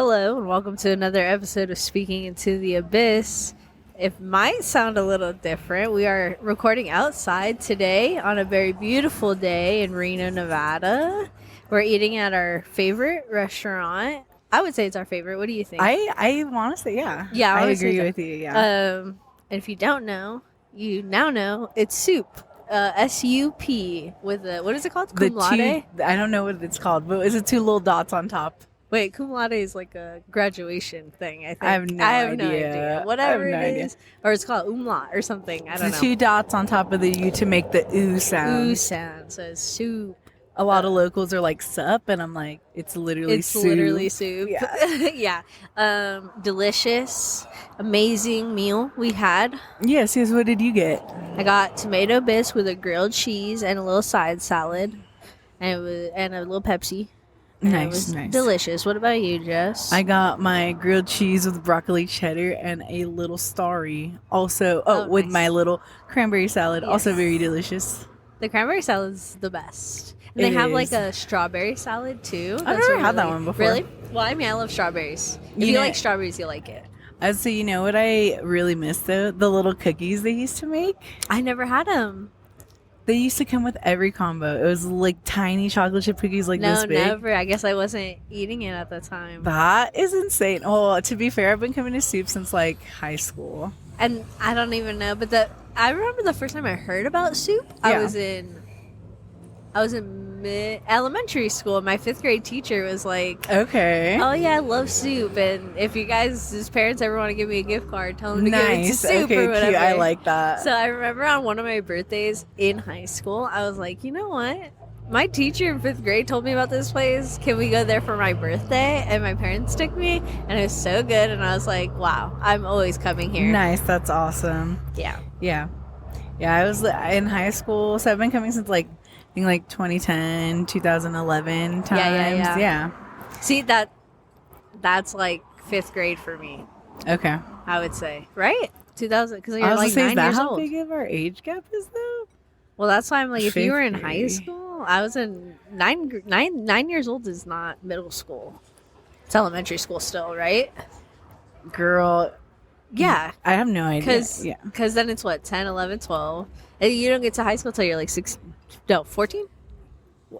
Hello, and welcome to another episode of Speaking into the Abyss. It might sound a little different. We are recording outside today on a very beautiful day in Reno, Nevada. We're eating at our favorite restaurant. I would say it's our favorite. What do you think? I want to say, yeah. Yeah, I wanna say agree that. with you, yeah. And if you don't know, you now know it's soup. S-U-P with a, what is it called? Cum laude? I don't know what it's called, but is it two little dots on top? Wait, cum laude is like a graduation thing, I think. I have no idea. Whatever I have no it idea. is. Or it's called umlaut or something. I don't The know. two dots on top of the U to make the ooh sound. Ooh sound says soup. A lot of locals are like, sup? And I'm like, it's literally It's soup. literally soup. Yeah. yeah. Delicious, amazing meal we had. Yes, what did you get? I got tomato bisque with a grilled cheese and a little side salad. And a little Pepsi. And it was Nice. delicious. What about you, Jess? I got my grilled cheese with broccoli cheddar and a little starry. Also, with nice. my little cranberry salad. Yes. Also very delicious. The cranberry salad's the best. And they It have is. like a strawberry salad too. I've never had that one before. Really? Well, I mean, I love strawberries. If You you know- like strawberries, you like it. So you know what I really miss though? The little cookies they used to make. I never had them. They used to come with every combo. It was like tiny chocolate chip cookies like No, this big. never. I guess I wasn't eating it at the time. That is insane. Oh, to be fair, I've been coming to soup since like high school. And I don't even know, but I remember the first time I heard about soup. I Yeah. was in elementary school. My 5th grade teacher was like, Okay. "Oh yeah, I love soup, and if you guys' parents ever want to give me a gift card, tell them to give it to Nice. soup Okay, or whatever." cute. I like that. So I remember on one of my birthdays in high school, I was like, you know what? My teacher in 5th grade told me about this place. Can we go there for my birthday? And my parents took me, and it was so good. And I was like, wow, I'm always coming here. Nice. That's awesome. Yeah. Yeah. Yeah, I was in high school, so I've been coming since like I think like 2010, 2011 times. Yeah. See, that's like 5th grade for me, Okay. I would say. Right? 2000, because I you're was like gonna say, 9 is that years how old. big of our age gap is though? Well, that's why I'm like, if you were in 5th high grade. school, I was in 9 years old is not middle school. It's elementary school still, right? Girl, Yeah, I have no idea. because Yeah. then it's what, 10, 11, 12. And you don't get to high school till you're like 14?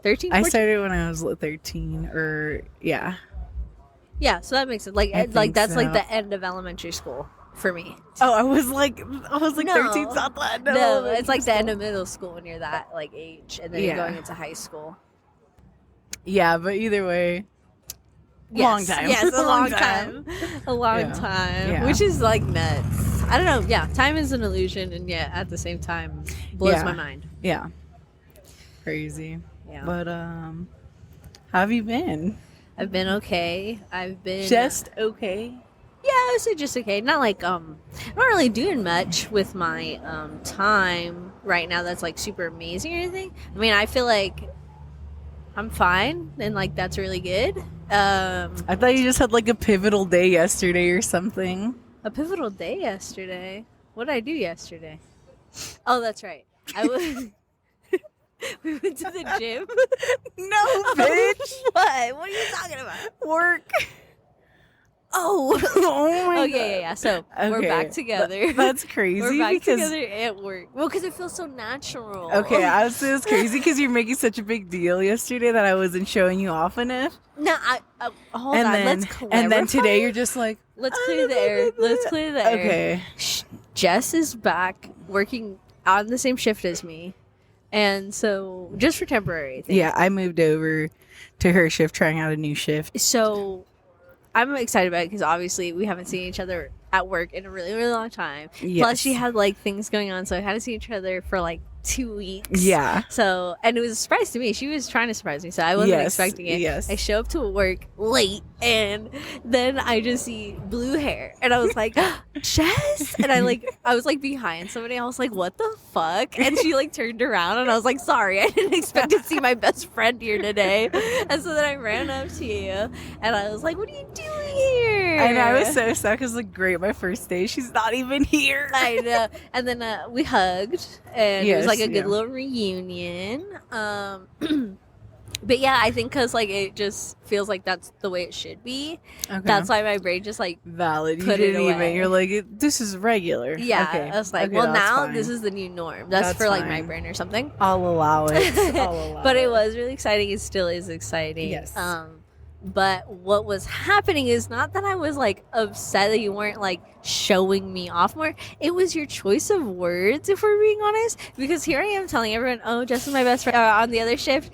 13? I 14? started when I was 13 or yeah. Yeah, so that makes sense. Like, I like think that's like so. the end of elementary school for me. Oh, I was like No. 13's not that. No, it's like the end of middle school when you're that like age, and then you're Yeah. going into high school. Yeah, but either way, long time. Yes, a long Long time. A long Yeah. time. Yeah. Which is like nuts. I don't know. Yeah, time is an illusion, and yet at the same time blows Yeah. my mind. yeah, crazy. Yeah. But how have you been? I've been okay. I've been Just okay. yeah, I would say just okay. Not like I'm not really doing much with my time right now that's like super amazing or anything. I mean, I feel like I'm fine and like that's really good. I thought you just had like a pivotal day yesterday or something. A pivotal day yesterday. What did I do yesterday? Oh, that's right. I was we went to the gym. No, bitch. What? What are you talking about? Work. Oh. Oh my Oh yeah. So we're Okay. back together. That's crazy We're back because together at work. Well, because it feels so natural. okay, I would say it's crazy because you're making such a big deal yesterday that I wasn't showing you off enough. No, hold and on. then Let's clarify. and then today you're just like Let's clear the air. Let's clear the air. okay. Jess is back working on the same shift as me, and so just for temporary things. Yeah, I moved over to her shift, trying out a new shift. So I'm excited about it because obviously we haven't seen each other at work in a really, really long time. Plus, Yes. she had like things going on, so I hadn't seen each other for like 2 weeks. Yeah. So, and it was a surprise to me. She was trying to surprise me, so I wasn't Yes, expecting it. yes. I show up to work late, and then I just see blue hair, and I was like, Jess, and I was like behind somebody. I was like, what the fuck? And she like turned around, and I was like, sorry, I didn't expect to see my best friend here today. And so then I ran up to you, and I was like, what are you doing here? And I was so sad because like, great, my first day, she's not even here. I know. And then we hugged, and it was Yes, like a good yeah. little reunion. But yeah, I think because like it just feels like that's the way it should be. Okay. That's why my brain just like Valid. You put it didn't even. away. You're like, this is regular. yeah. Okay. I was like, Okay, well, that's now fine. this is the new norm. That's That's for like my fine. brain or something. I'll allow it. I'll allow But it was really exciting. It still is exciting. Yes. But what was happening is not that I was like upset that you weren't like showing me off more. It was your choice of words, if we're being honest. Because here I am telling everyone, oh, Jess is my best friend on the other shift.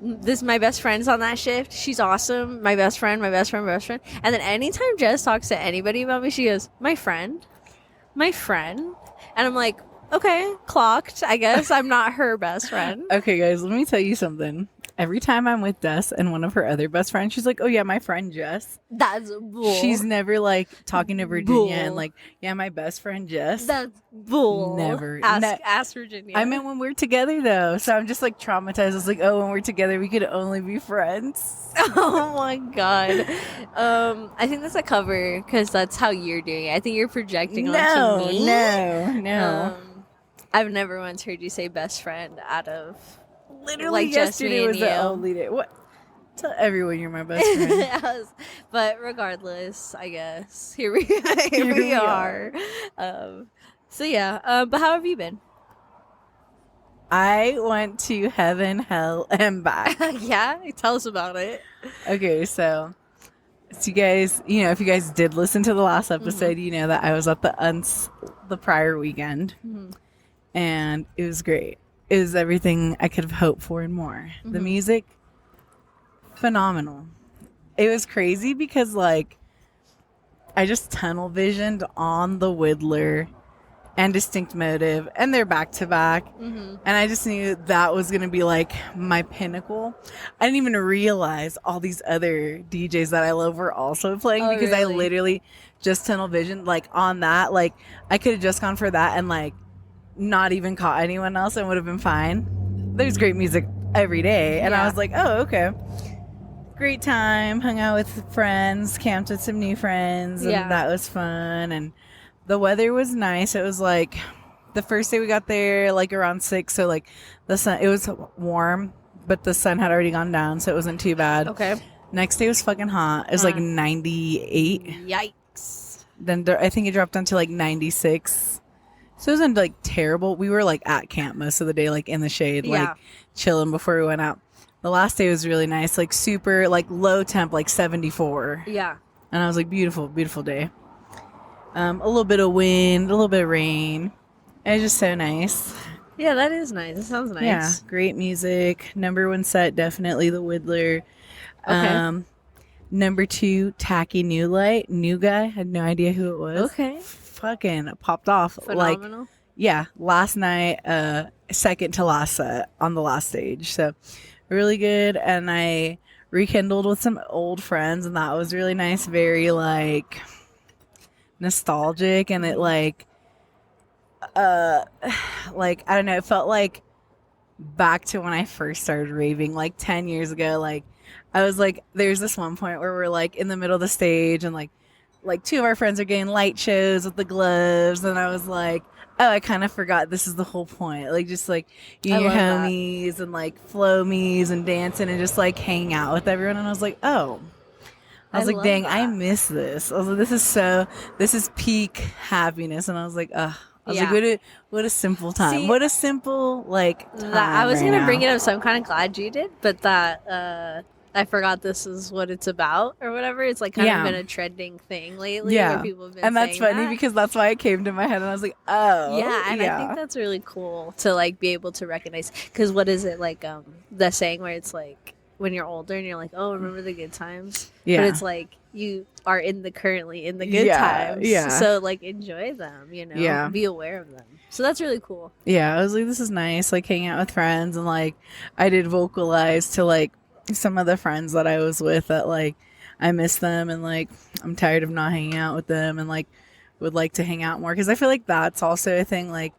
This is my best friend's on that shift. She's awesome. My best friend, my best friend, my best friend. And then anytime Jess talks to anybody about me, she goes, my friend. And I'm like, okay, clocked. I guess I'm not her best friend. Okay, guys, let me tell you something. Every time I'm with Des and one of her other best friends, she's like, oh, yeah, my friend Jess. That's bull. She's never like talking to Virginia and Bull. like, yeah, my best friend Jess. That's bull. Never. Ask Virginia. I meant when we're together though. So I'm just like traumatized. It's like, oh, when we're together, we could only be friends. Oh my god. I think that's a cover because that's how you're doing it. I think you're projecting onto me. No. I've never once heard you say best friend out of Literally like just me yesterday was and the you. only day. What? Tell everyone you're my best friend. But regardless, I guess here we are. So yeah. But how have you been? I went to heaven, hell, and back. Yeah, tell us about it. Okay, so you guys, if you guys did listen to the last episode, you know that I was at the prior weekend, and it was great. It was everything I could have hoped for and more. The music, phenomenal. It was crazy because like I just tunnel visioned on the Whittler and Distinct Motive, and they're back to back, and I just knew that was gonna be like my pinnacle. I didn't even realize all these other DJs that I love were also playing because I really? literally just tunnel visioned like on that. Like I could have just gone for that and like not even caught anyone else and would have been fine. There's great music every day, and I was like, oh, okay. Great time, hung out with friends, camped with some new friends, and that was fun. And the weather was nice. It was like the first day we got there, like around 6, so like the sun, it was warm, but the sun had already gone down, so it wasn't too bad. Okay. Next day was fucking hot. It was like 98. Yikes. Then I think it dropped down to like 96. So it wasn't like terrible. We were like at camp most of the day, like in the shade, like chilling before we went out. The last day was really nice, like super like low temp, like 74. Yeah. And I was like, beautiful, beautiful day. A little bit of wind, a little bit of rain. It was just so nice. Yeah, that is nice. It sounds nice. Yeah, great music. Number 1 set, definitely the Whittler. Okay. Number 2, Tacky New Light. New guy, had no idea who it was. Okay. Fucking popped off. Phenomenal. Like, yeah, last night, second to last set on the last stage. So really good. And I rekindled with some old friends, and that was really nice. Very like nostalgic, and it like I don't know, it felt like back to when I first started raving like 10 years ago. Like I was like, there's this one point where we're like in the middle of the stage, and like 2 of our friends are getting light shows with the gloves, and I was like, oh, I kind of forgot this is the whole point. Like just like you and your homies and like flow-mies and dancing and just like hanging out with everyone. And I was like, oh, I was like, dang, I miss this. I was like, this is peak happiness. And I was like, ugh. I was like, what a simple time. See, what a simple like time. I was right gonna now. bring it up, so I'm kind of glad you did. But that I forgot this is what it's about or whatever. It's like kind of been a trending thing lately. Yeah, where people have been and that's saying funny that. because that's why it came to my head, and I was like, oh, Yeah, and I think that's really cool to like be able to recognize. Because what is it like? The saying where it's like when you're older and you're like, oh, remember the good times. Yeah. But it's like you are currently in the good times. Yeah. So like enjoy them. Yeah. Be aware of them. So that's really cool. Yeah, I was like, this is nice, like hanging out with friends, and like I did vocalize to like some of the friends that I was with that like I miss them, and like I'm tired of not hanging out with them, and like would like to hang out more, because I feel like that's also a thing. Like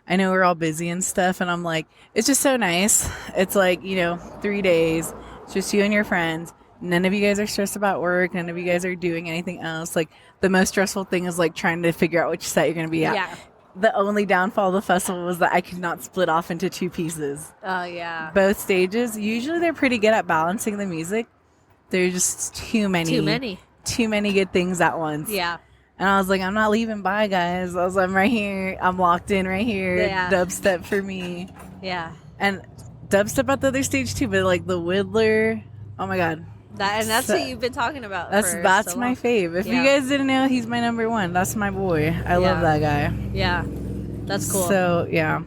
I know we're all busy and stuff, and I'm like, it's just so nice. It's like 3 days, it's just you and your friends. None of you guys are stressed about work. None of you guys are doing anything else. Like the most stressful thing is like trying to figure out which set you're going to be at. Yeah. the only downfall of the festival was that I could not split off into two pieces. Oh yeah. Both stages, usually they're pretty good at balancing the music. There's just too many good things at once. Yeah. And I was like, I'm not leaving. Bye, guys. I was like, I'm right here. I'm locked in right here. Yeah. Dubstep for me. Yeah. And dubstep at the other stage too, but like the Whittler, oh my god. That's So- what you've been talking about. That's so my long. fave. If Yeah. you guys didn't know, he's my number one. That's my boy. I love that guy. Yeah. That's cool. So yeah,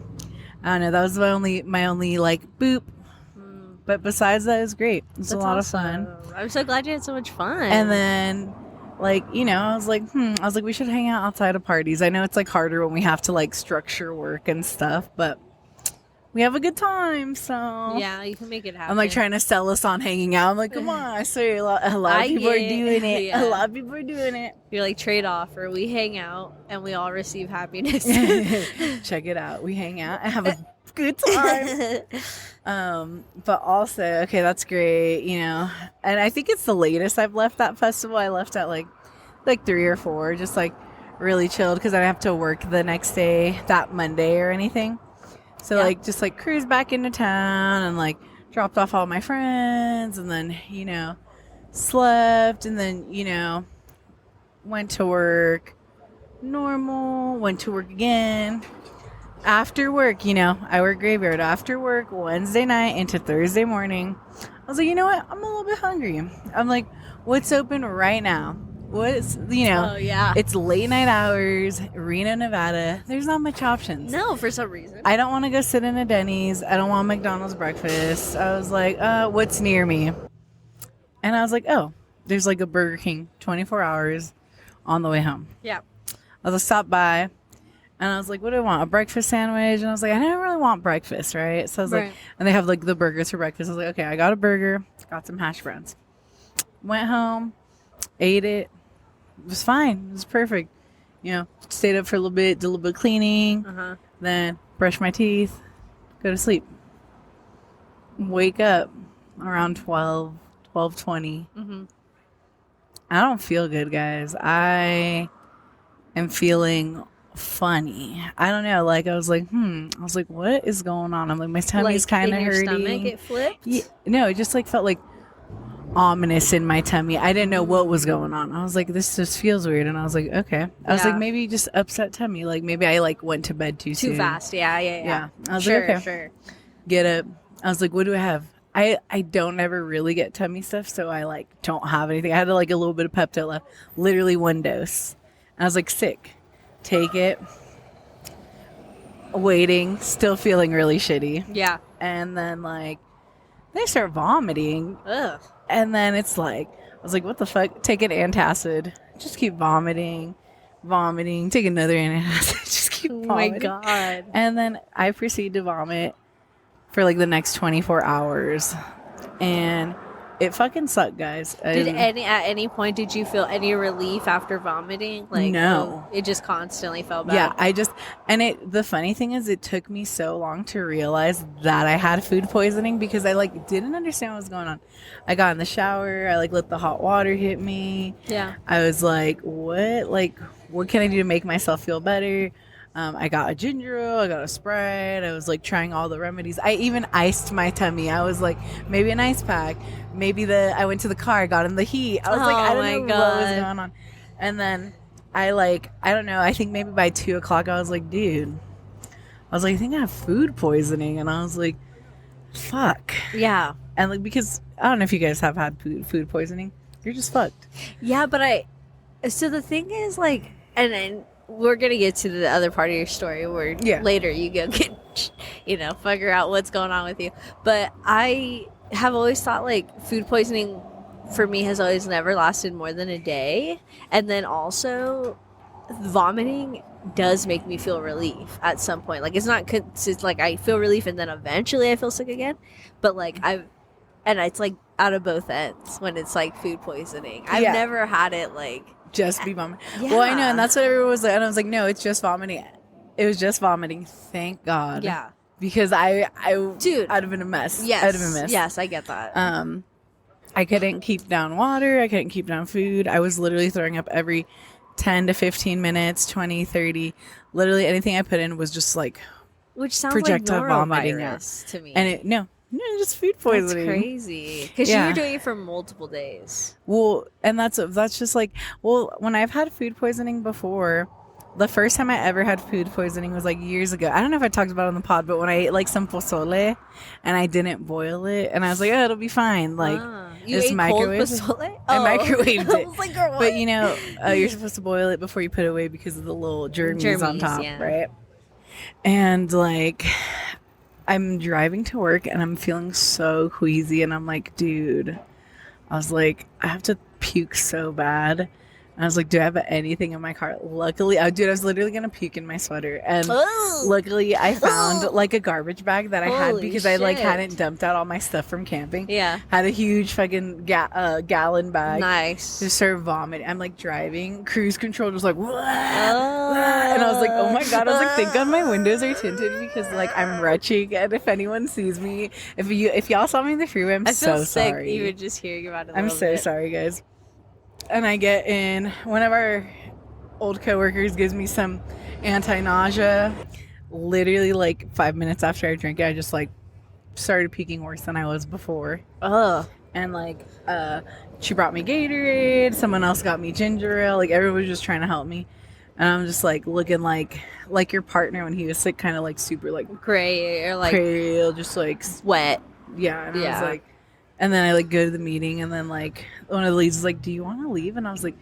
I don't know. That was my only like boop. But besides that, it was great. It was a lot of fun. I'm so glad you had so much fun. And then, like, you know, I was like, we should hang out outside of parties. I know it's like harder when we have to like structure work and stuff, but we have a good time. So yeah, you can make it happen. I'm like trying to sell us on hanging out. I'm like, come on, I swear a lot of people are doing it. Yeah. A lot of people are doing it. You're like trade off, or we hang out and we all receive happiness. Check it out. We hang out and have a good time. But also, okay, that's great, you know. And I think it's the latest I've left that festival. I left at like 3 or 4, just like really chilled because I didn't have to work the next day, that Monday or anything. So like just like cruise back into town and like dropped off all my friends and then, you know, slept and then, you know, went to work normal, went to work again. After work, you know, I work graveyard. After work, Wednesday night into Thursday morning, I was like, you know what? I'm a little bit hungry. I'm like, what's open right now? What's, you know, Oh yeah. it's late night hours, Reno, Nevada. There's not much options. No, for some reason. I don't want to go sit in a Denny's. I don't want McDonald's breakfast. I was like, what's near me? And I was like, oh, there's like a Burger King 24 hours on the way home. Yeah. I was like, stop by. And I was like, what do I want? A breakfast sandwich? And I was like, I didn't really want breakfast, right? So I was Right. like, and they have like the burgers for breakfast. I was like, okay, I got a burger, got some hash browns. Went home, ate it. It was fine. It was perfect. You know, stayed up for a little bit, did a little bit of cleaning, Uh-huh. then brush my teeth, go to sleep. Wake up around 12:20. Mm-hmm. I don't feel good, guys. I am feeling funny. I don't know. Like, I was like, I was like, what is going on? I'm like, my tummy's kind of in your hurting. stomach, it flipped. Yeah, no, it just like felt like ominous in my tummy. I didn't know what was going on. I was like, this just feels weird. And I was like, okay. I was Yeah. like, maybe just upset tummy. Like maybe I like went to bed too soon. Too fast. Yeah. Yeah. I was Sure. like, okay. Sure. Get up. I was like, what do I have? I don't ever really get tummy stuff, so I like don't have anything. I had like a little bit of Pepto left, literally 1 dose. And I was like, sick. Take it. Waiting, still feeling really shitty. Yeah. And then like they start vomiting. Ugh. And then it's like, I was like, what the fuck? Take an antacid. Just keep vomiting. Take another antacid. Just keep Oh vomiting. my god. And then I proceed to vomit for like the next 24 hours. And it fucking sucked, guys. At any point did you feel any relief after vomiting? Like No. it just constantly felt bad. Yeah, the funny thing is it took me so long to realize that I had food poisoning because I like didn't understand what was going on. I got in the shower, I like let the hot water hit me. Yeah. I was like, what can I do to make myself feel better? I got a ginger ale, I got a Sprite, I was like trying all the remedies. I even iced my tummy. I was like, maybe an ice pack, I went to the car, got in the heat. I was like, I Oh don't my know what God. was going on. And then I don't know, I think maybe by 2 o'clock I was like, dude, I think I have food poisoning. And I was like, fuck. Yeah. And like, because I don't know if you guys have had food poisoning. You're just fucked. Yeah, but so the thing is like, and we're gonna get to the other part of your story where later you go get, figure out what's going on with you. But I have always thought like food poisoning for me has always never lasted more than a day. And then also vomiting does make me feel relief at some point. Like it's not consistent, like I feel relief and then eventually I feel sick again. But like and it's like out of both ends when it's like food poisoning. I've never had it like just be vomiting. Yeah. Well, I know, and that's what everyone was like. And I was like, no, it's just vomiting. It was just vomiting. Thank God. Yeah. Because dude, I'd have been a mess. Yes. I'd have been a mess. Yes, I get that. I couldn't keep down water. I couldn't keep down food. I was literally throwing up every 10 to 15 minutes, 20, 30. Literally anything I put in was just like Which sounds projectile like vomiting norovirus to me. and it no, just food That's poisoning. crazy. Because you Yeah. were doing it for multiple days. Well, and that's just like, well, when I've had food poisoning before, the first time I ever had food poisoning was like years ago. I don't know if I talked about it on the pod, but when I ate like some pozole and I didn't boil it, and I was like, oh, it'll be fine. Like, You it's ate microwaved. cold pozole? I microwaved I it. was like, girl, what? But you know, you're supposed to boil it before you put it away because of the little germies on Germies, top, yeah. right? And like, I'm driving to work and I'm feeling so queasy, and I'm like, dude, I was like, I have to puke so bad. And I was like, do I have anything in my car? Luckily, I was literally gonna puke in my sweater, and Ugh. luckily, I found like a garbage bag that I had Holy because I like shit. hadn't dumped out all my stuff from camping. Yeah. Had a huge fucking gallon bag. Nice. Just started vomiting. I'm like driving, cruise control, just like, "Wah, wah," and I was like, oh my god! I was like, thank God my windows are tinted because like I'm retching, and if anyone sees me, if y'all saw me in the freeway, I'm I feel so sick sorry. even just hearing about it. I'm so sorry, guys. And I get in. One of our old coworkers gives me some anti-nausea. Literally, like 5 minutes after I drink it, I just like started puking worse than I was before. Ugh. And like, she brought me Gatorade. Someone else got me ginger ale. Like everyone was just trying to help me. And I'm just like looking like your partner when he was sick, kind of like super like Gray or like pale, just like wet. yeah. And I Yeah. was like, and then I like go to the meeting, and then like one of the leads was like, "Do you want to leave?" And I was like,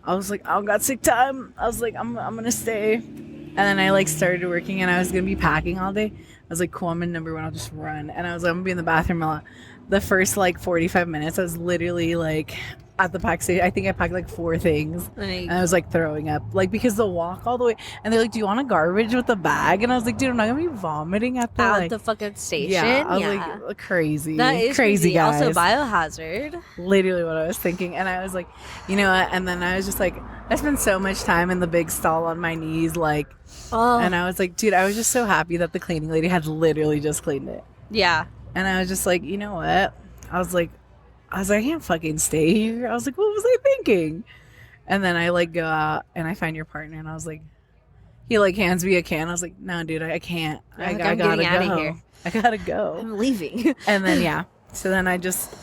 I don't got sick time. I was like, I'm gonna stay. And then I like started working, and I was gonna be packing all day. I was like, cool, I'm in number one. I'll just run. And I was like, I'm gonna be in the bathroom a lot. The first like 45 minutes, I was literally like at the pack station. I think I packed like 4 things. And I was like throwing up, like because the walk all the way, and they're like, "Do you want a garbage with the bag?" And I was like, "Dude, I'm not gonna be vomiting at the At like." the fucking station. Yeah, I was like, crazy. That is crazy, guys. Also biohazard. Literally what I was thinking, and I was like, you know what? And then I was just like, I spent so much time in the big stall on my knees, like, Oh. and I was like, dude, I was just so happy that the cleaning lady had literally just cleaned it, Yeah. and I was just like, you know what? I was like, I can't fucking stay here. I was like, what was I thinking? And then I like go out and I find your partner, and I was like, he like hands me a can. I was like, no, dude, I can't. I I'm gotta getting go. outta here. I gotta go. I'm leaving. And then yeah, so then I just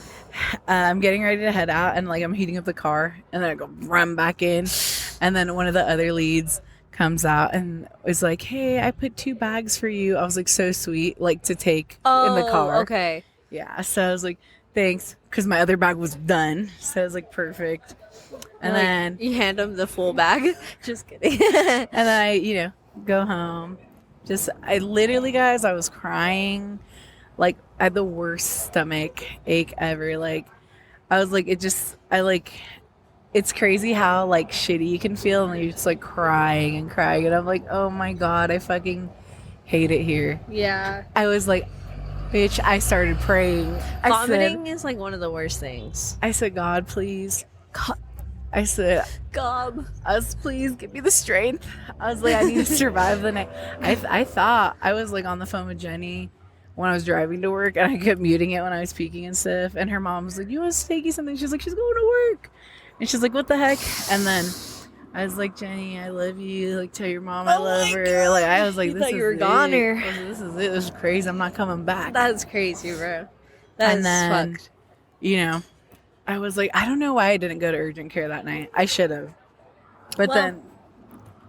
I'm getting ready to head out, and like I'm heating up the car, and then I go run back in, and then one of the other leads comes out and is like, hey, I put 2 bags for you. I was like, so sweet, like to take in the car. Okay. Yeah, so I was like, thanks, because my other bag was done, so I was like, perfect. And Like, then you hand him the full bag. Just kidding. and then I go home. I literally, guys, I was crying. Like, I had the worst stomach ache ever. Like, I was like, it's crazy how, like, shitty you can feel, and you're just, like, crying and crying. And I'm like, oh my God, I fucking hate it here. Yeah. I was like, bitch, I started praying. Vomiting is like one of the worst things. I said, God, please. God. I said, God. please give me the strength. I was like, I need to survive the night. I thought I was like on the phone with Jenny when I was driving to work, and I kept muting it when I was speaking and stuff. And her mom was like, "You want to take you something?" She's like, "She's going to work," and she's like, "What the heck?" And then I was like, "Jenny, I love you. Like, tell your mom I love her." God. Like, I was like, You "This thought is you were it. goner. I was like, this is it. This is crazy. I'm not coming back." That's crazy, bro. That's And then, fucked. I was like, I don't know why I didn't go to urgent care that night. I should have. But Well, then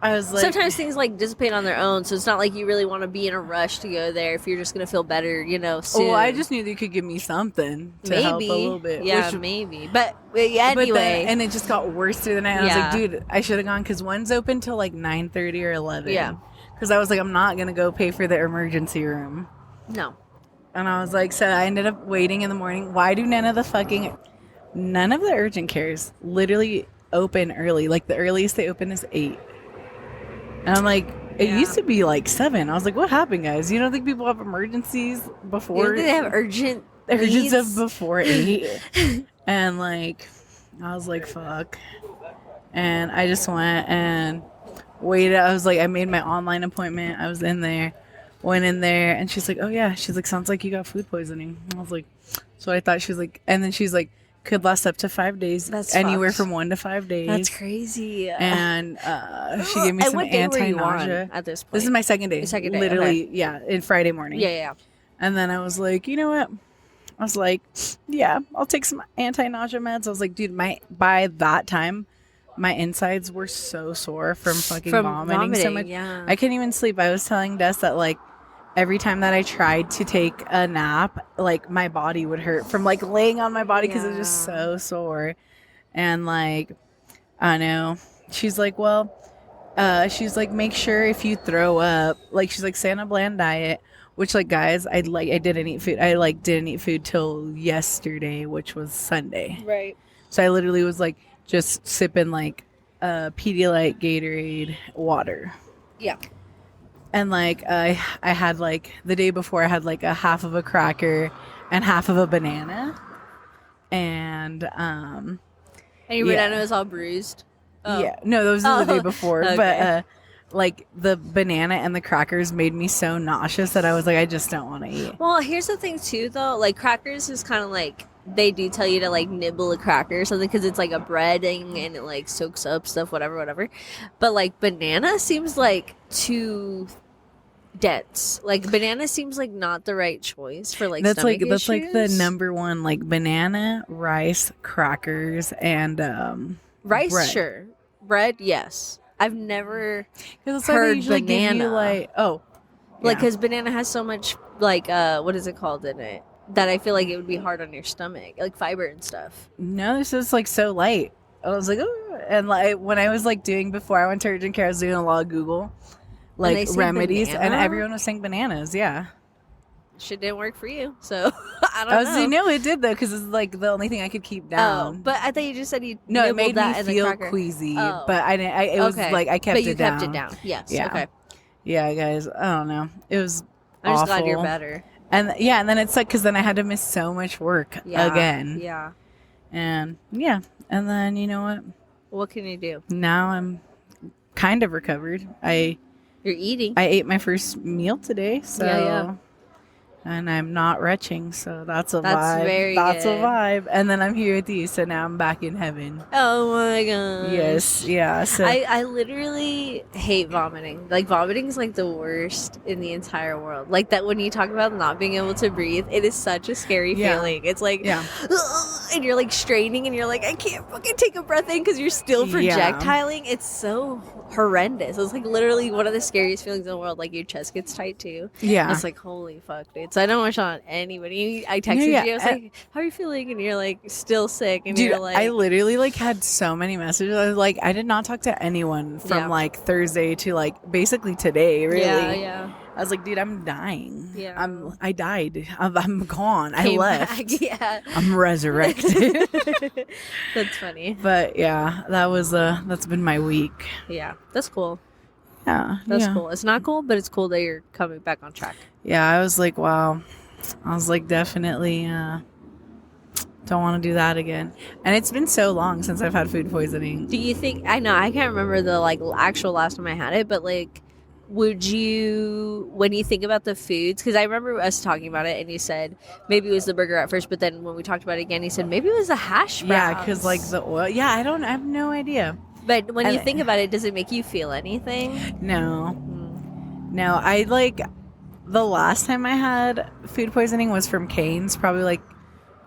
I was like, Sometimes things like dissipate on their own, so it's not like you really want to be in a rush to go there if you're just gonna feel better, soon. oh, I just knew they could give me something to help a little bit. Yeah, which- maybe. But but anyway, then, and it just got worse through the night. And I Yeah. was like, dude, I should have gone, because one's open till like 9:30 or 11. Yeah. Because I was like, I'm not gonna go pay for the emergency room. no. And I was like, so I ended up waiting in the morning. Why do none of the urgent cares literally open early? Like the earliest they open is 8. And I'm like, it Yeah. used to be like 7. I was like, what happened, guys? You don't think people have emergencies You before? don't think they have urgent urgence of needs? before 8? And like, I was like, fuck. And I just went and waited. I was like, I made my online appointment. I was in there, went in there, and she's like, oh yeah. She's like, sounds like you got food poisoning. I was like, so I thought. She was like, and then she's like, could last up to 5 days. That's anywhere fucked. from 1 to 5 days. That's crazy. And she gave me And some what day were you on anti-nausea. at this point? This is my second day. Your second day, Literally, yeah, in Friday morning. yeah. And then I was like, you know what? I was like, yeah, I'll take some anti-nausea meds. I was like, dude, by that time, my insides were so sore from fucking vomiting so much. Yeah. I couldn't even sleep. I was telling Des that like every time that I tried to take a nap, like my body would hurt from like laying on my body because it was just so sore. And like, I know. She's like, well, she's like, make sure if you throw up, like she's like, stay on a bland diet. Which, like, guys, I didn't eat food. I like didn't eat food till yesterday, which was Sunday. Right. So I literally was like just sipping like Pedialyte, Gatorade, water. Yeah. And like I had like the day before I had like a half of a cracker and half of a banana, and your banana was all bruised. Oh. yeah, no, those were the day Oh, before, okay. but like the banana and the crackers made me so nauseous that I was like, I just don't want to eat. Well, here's the thing too, though. Like crackers is kind of like they do tell you to like nibble a cracker or something because it's like a breading and it like soaks up stuff, whatever. But like banana seems like too dense. Like banana seems like not the right choice for like That's like stomach the issues. number one, like banana, rice, crackers, and rice. bread. Sure, bread. Yes, I've never Because it's heard like they usually give you banana. like like yeah. because banana has so much like what is it called in it that I feel like it would be hard on your stomach, like fiber and stuff. No, this is like so light. I was like, oh, and like when I was like doing before I went to urgent care, I was doing a lot of Google, they like say remedies, and banana? everyone was saying bananas. Yeah, Shit didn't work for you, so I don't I was know. like, no, it did though, because it's like the only thing I could keep down. Oh, but I thought you just said you no, it nibbled made that me in the feel cracker. queasy, Oh. but I didn't. It was Okay. like I kept But you it down. kept it down. Yes. Yeah. Okay. Yeah, guys, I don't know. It was. I'm just glad awful. you're better. And yeah, and then it's like because then I had to miss so much work Yeah. again. Yeah. And yeah, and then you know what? What can you do? Now I'm kind of recovered. You're eating. I ate my first meal today, so Yeah. and I'm not retching, so that's a That's vibe. very That's good. a vibe. And then I'm here with you, so now I'm back in heaven. Oh my god. Yes, yeah. So I literally hate vomiting. Like vomiting is like the worst in the entire world. Like that when you talk about not being able to breathe, it is such a scary Yeah. feeling. It's like Yeah. and you're like straining and you're like I can't fucking take a breath in because you're still Yeah. projectiling. It's so horrendous. It's like literally one of the scariest feelings in the world. Like your chest gets tight too. yeah. It's like holy fuck, dude. So I don't wish on anybody. I texted Yeah, you. I was like, "How are you feeling?" And you're like, "Still sick." And Dude, you're like, I literally like had so many messages. I was like, I did not talk to anyone from Yeah. like Thursday to like basically today. Really, yeah. I was like, dude, I'm dying. Yeah. I died. I'm gone. I Came left. back, yeah. I'm resurrected. That's funny. But yeah, that's been my week. Yeah, that's cool. Yeah, That's yeah. cool. It's not cool, but it's cool that you're coming back on track. Yeah, I was like, wow. I was like, definitely don't want to do that again. And it's been so long since I've had food poisoning. Do you think? I know I can't remember the like actual last time I had it, but like, would you when you think about the foods? Because I remember us talking about it, and you said maybe it was the burger at first, but then when we talked about it again, you said maybe it was the hash browns. Yeah, because like the oil. Yeah, I have no idea. But when you and- think about it, does it make you feel anything? No. No, I like the last time I had food poisoning was from Cane's, probably like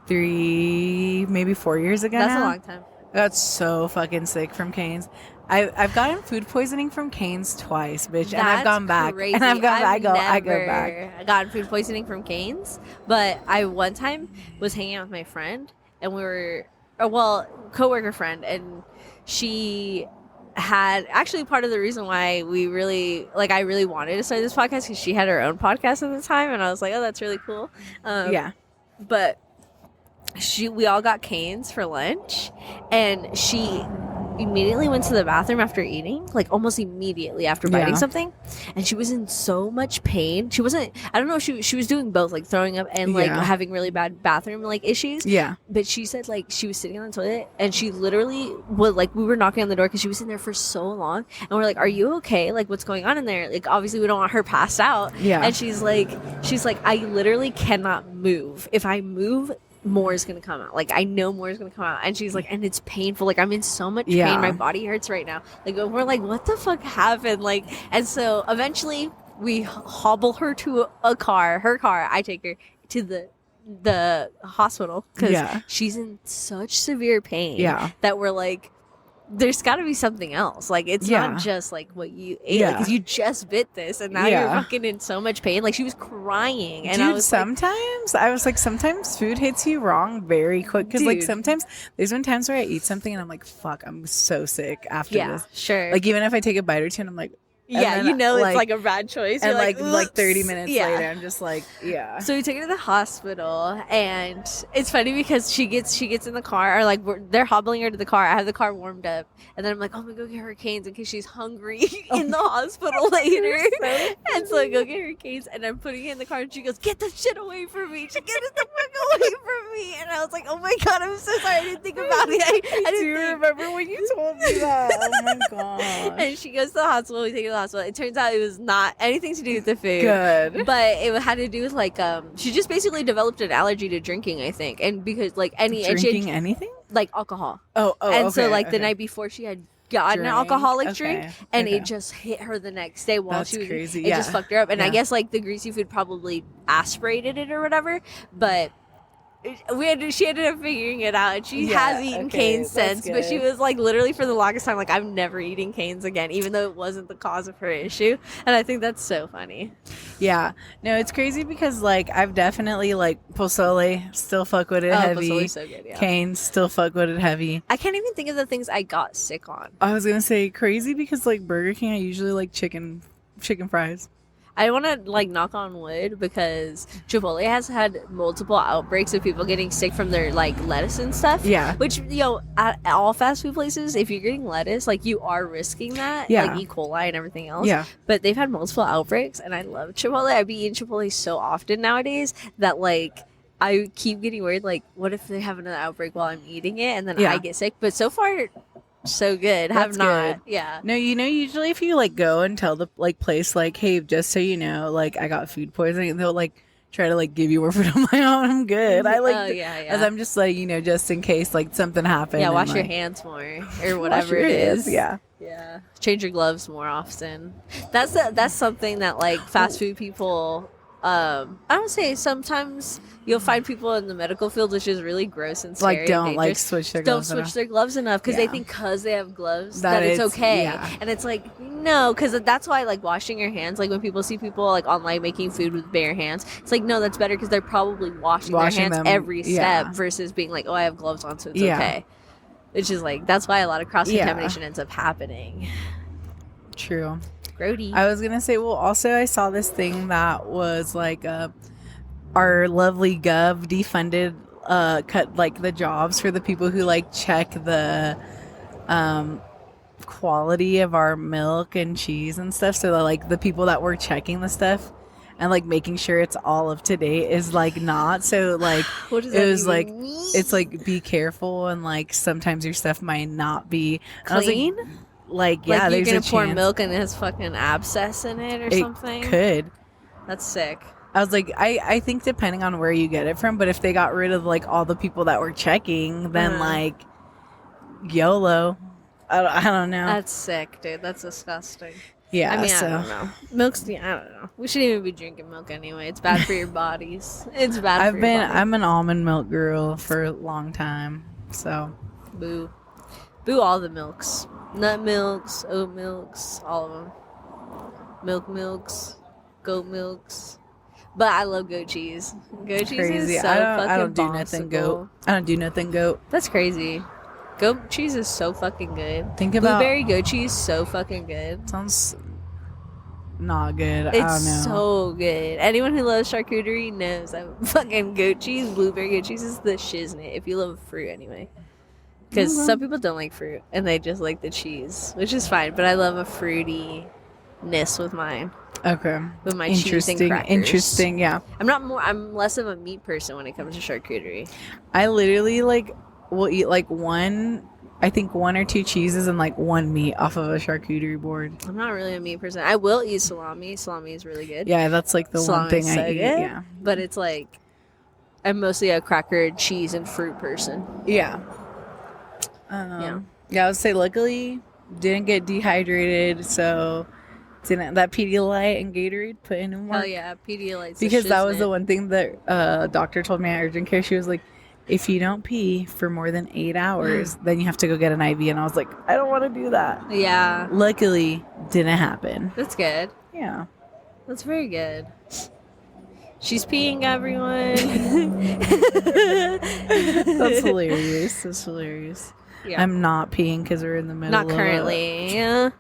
3, maybe 4 years ago. That's a now. long time. I got so fucking sick from Cane's. I've gotten food poisoning from Cane's twice, bitch, and I've That's gone back. crazy. And I've gone. I go never back. I got food poisoning from Cane's, but I one time was hanging out with my friend, and we were, coworker friend, and she had actually part of the reason why we really I really wanted to start this podcast because she had her own podcast at the time, and I was like, oh, that's really cool. Yeah. But we all got Cane's for lunch, and she immediately went to the bathroom after eating, like almost immediately after biting Yeah. something, and she was in so much pain. She wasn't, I don't know, she was doing both, like throwing up and like Yeah. having really bad bathroom like issues. Yeah. But she said like she was sitting on the toilet, and she literally was like, we were knocking on the door because she was in there for so long, and we're like, are you okay? Like, what's going on in there? Like, obviously we don't want her passed out. Yeah. And she's like, I literally cannot move. If I move more is gonna come out. Like, I know more is gonna come out. And she's like, and it's painful. Like, I'm in so much Yeah. pain. My body hurts right now. Like, we're like, what the fuck happened? Like, and so eventually we hobble her to her car. I take her to the hospital because Yeah. she's in such severe pain. Yeah. That we're like, there's got to be something else. Like, it's Yeah. not just like what you ate. Yeah. Like, 'cause you just bit this and now Yeah. you're fucking in so much pain. Like, she was crying. And Dude, I was like, sometimes food hits you wrong very quick. Because, like, Dude. sometimes there's been times where I eat something and I'm like, fuck, I'm so sick after yeah, this. sure. Like, even if I take a bite or two and I'm like, and yeah, then, you know, it's like- like a bad choice. and You're like 30 "Oops." minutes Yeah. later, I'm just like, yeah. So we take her to the hospital, and it's funny because she gets in the car, or like they're hobbling her to the car. I have the car warmed up, and then I'm like, "Oh, I'm gonna go get her canes in case she's hungry in the hospital later." And so I go get her canes, and I'm putting it in the car, and she goes, "Get the shit away from me! She get it the fuck away from me!" And I was like, "Oh my god, I'm so sorry. I didn't think about it. I I didn't do think." remember when you told me that. Oh my gosh. And she goes to the hospital. We take her to the hospital. It turns out it was not anything to do with the food. Good. But it had to do with like she just basically developed an allergy to drinking, I think, and because like and she Drinking had, anything? like alcohol, Oh, and so okay, like the okay. night before she had gotten an Drink, alcoholic okay, drink, and okay. it just hit her the next day while That's she was crazy, it just yeah, fucked her up, and I yeah. guess like the greasy food probably aspirated it or whatever, but. She ended up figuring it out, and she Yeah, has eaten okay, canes that's since. But she good. was like, literally for the longest time, like, I'm never eating canes again, even though it wasn't the cause of her issue. And I think that's so funny. Yeah. No, it's crazy because, like, I've definitely, like, pozole, still fuck with it heavy. Pozole's so good, yeah. Canes, still fuck with it heavy. I can't even think of the things I got sick on. I was gonna say crazy because, like, Burger King, I usually like chicken fries. I want to like knock on wood because Chipotle has had multiple outbreaks of people getting sick from their like lettuce and stuff. Yeah. Which, at all fast food places, if you're getting lettuce, like you are risking that, Yeah. like E. coli and everything else. Yeah. But they've had multiple outbreaks, and I love Chipotle. I be eating Chipotle so often nowadays that like I keep getting worried. Like, what if they have another outbreak while I'm eating it, and then Yeah. I get sick? But so far, so good. Have That's not. good. Yeah. No, usually if you, like, go and tell the, like, place, like, hey, just so you know, like, I got food poisoning, they'll, like, try to, like, give you more food. I'm like, oh, I'm good. I, like, Oh, yeah. as I'm just, like, just in case, like, something happened. Yeah, and, wash your like, hands more or wash whatever your it hands, is. Yeah. Yeah. Change your gloves more often. That's something that like fast food people I don't say sometimes you'll find people in the medical field which is really gross and scary. Like, don't, They like, just switch their don't gloves switch enough. their gloves enough because they Yeah. think because they have gloves That that it's it's- okay. yeah. And it's like, no, because that's why like washing your hands, like when people see people like online making food with bare hands, it's like, no, that's better because they're probably washing their hands them, every step yeah. versus being like, oh, I have gloves on, so it's Yeah. okay. Which is like, that's why a lot of cross Yeah. contamination ends up happening. True. Grody. I was gonna say, well, also I saw this thing that was like our lovely Gov defunded cut like the jobs for the people who like check the quality of our milk and cheese and stuff. So that, like, the people that were checking the stuff and like making sure it's all up to date is like not. So like What does it that was even like mean? it's like be careful and like sometimes your stuff might not be and I was Clean? like yeah, like you're there's gonna a pour chance milk and it has fucking abscess in it or it something. could. That's sick. I was like, I think depending on where you get it from, but if they got rid of like all the people that were checking, then Uh-huh. like YOLO. I don't know. That's sick, dude. That's disgusting. yeah, I mean, so I don't know. Milk's I don't know. We shouldn't even be drinking milk anyway. It's bad for your bodies. It's bad. I've for been your body. I'm an almond milk girl for a long time. So Boo, all the milks, nut milks, oat milks, all of them. Milks, goat milks. But I love goat cheese. Goat cheese crazy. is so I don't do fucking nothing bonsicle. goat. I don't do nothing goat. That's crazy. Goat cheese is so fucking good. Think about Blueberry goat cheese, so fucking good. sounds not good. I don't know. It's so good. Anyone who loves charcuterie knows that fucking goat cheese, blueberry goat cheese is the shiznit. If you love fruit, anyway. Because Okay. some people don't like fruit and they just like the cheese, which is fine. But I love a fruitiness with mine, Okay. with my cheese and Interesting. crackers. Interesting. Yeah. I'm less of a meat person when it comes to charcuterie. I literally like will eat like one or two cheeses and like one meat off of a charcuterie board. I'm not really a meat person. I will eat salami. Salami is really good. Yeah, that's like the one Salami thing is I so eat. good. Yeah. But it's like I'm mostly a cracker, cheese, and fruit person. Yeah. Yeah. Yeah, I would say luckily didn't get dehydrated, so didn't that Pedialyte and Gatorade put in work. Hell yeah, Pedialyte's Because that was shiznit. the one thing that doctor told me at urgent care. She was like, if you don't pee for more than 8 hours, then you have to go get an IV. And I was like, I don't want to do that. Yeah, Luckily, didn't happen. that's good. Yeah. That's very good. She's peeing, everyone. That's hilarious. That's hilarious. Yeah. I'm not peeing because we're in the middle Not of currently. Not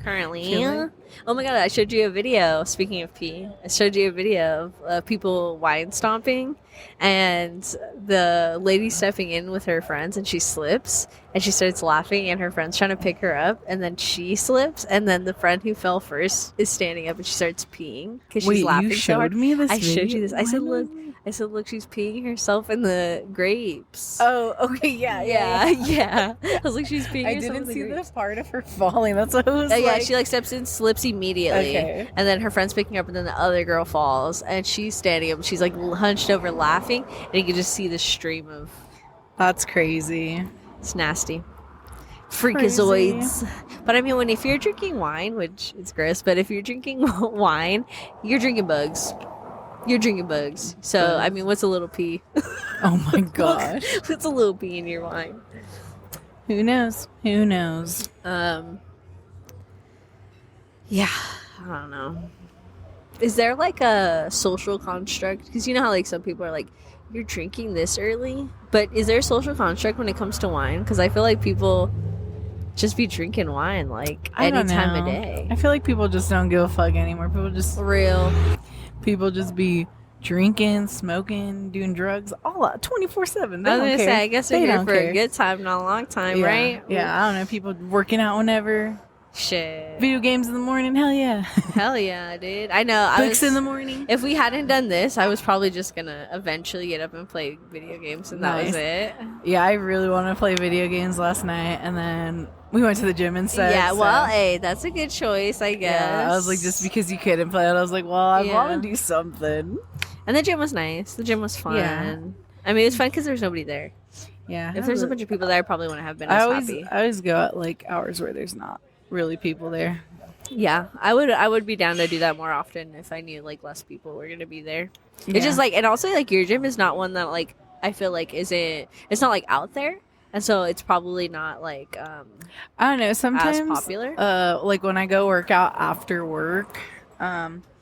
currently. Chilling? Oh my god, I showed you a video. Speaking of pee, I showed you a video of people wine stomping, and the lady stepping in with her friends, and she slips, and she starts laughing, and her friend's trying to pick her up, and then she slips, and then the friend who fell first is standing up, and she starts peeing because she's Wait, laughing you so hard. showed me this I showed you video? this. I said, Why look. not? I said, look, she's peeing herself in the grapes. Oh, okay. Yeah. Yeah. I was like, she's peeing I herself didn't in the see grapes. the part of her falling. That's what I was Yeah, like. she like steps in, slips immediately, Okay. and then her friend's picking her up, and then the other girl falls, and she's standing up. She's like hunched over, laughing, and you can just see the stream of. That's crazy. It's nasty, freakazoids. But I mean, if you're drinking wine, which is gross, but if you're drinking wine, you're drinking bugs. You're drinking bugs. So I mean, what's a little pee? Oh my gosh. What's a little pee in your wine? Who knows? Who knows? Yeah, I don't know. Is there like a social construct? Because you know how like some people are like, you're drinking this early, but is there a social construct when it comes to wine? Because I feel like people just be drinking wine like I any don't time know. of day. I feel like people just don't give a fuck anymore. Real. People just be drinking, smoking, doing drugs, all 24/7. I was They don't gonna care. say, I guess we're They here don't for care. a good time, not a long time, Yeah. right? Yeah, I don't know. People working out whenever. Shit. Video games in the morning. Hell yeah. Hell yeah, dude. I know. Books in the morning. If we hadn't done this, I was probably just gonna eventually get up and play video games, and that was Nice. it. Yeah, I really wanted to play video games last night, and then we went to the gym instead. Yeah, so- well, hey, that's a good choice, I guess. Yeah, I was like, just because you couldn't play it, I was like, well, I Yeah. want to do something. And the gym was nice. The gym was fun. Yeah. I mean, it was fun because there was nobody there. Yeah. If there's a bunch of people there, I probably wouldn't have been I as always, happy. I always go at like hours where there's not really people there. Yeah, I would be down to do that more often if I knew like less people were gonna be there. Yeah. It's just like, and also like your gym is not one that like I feel like it's not like out there, and so it's probably not like I don't know. Sometimes popular. like when I go work out after work,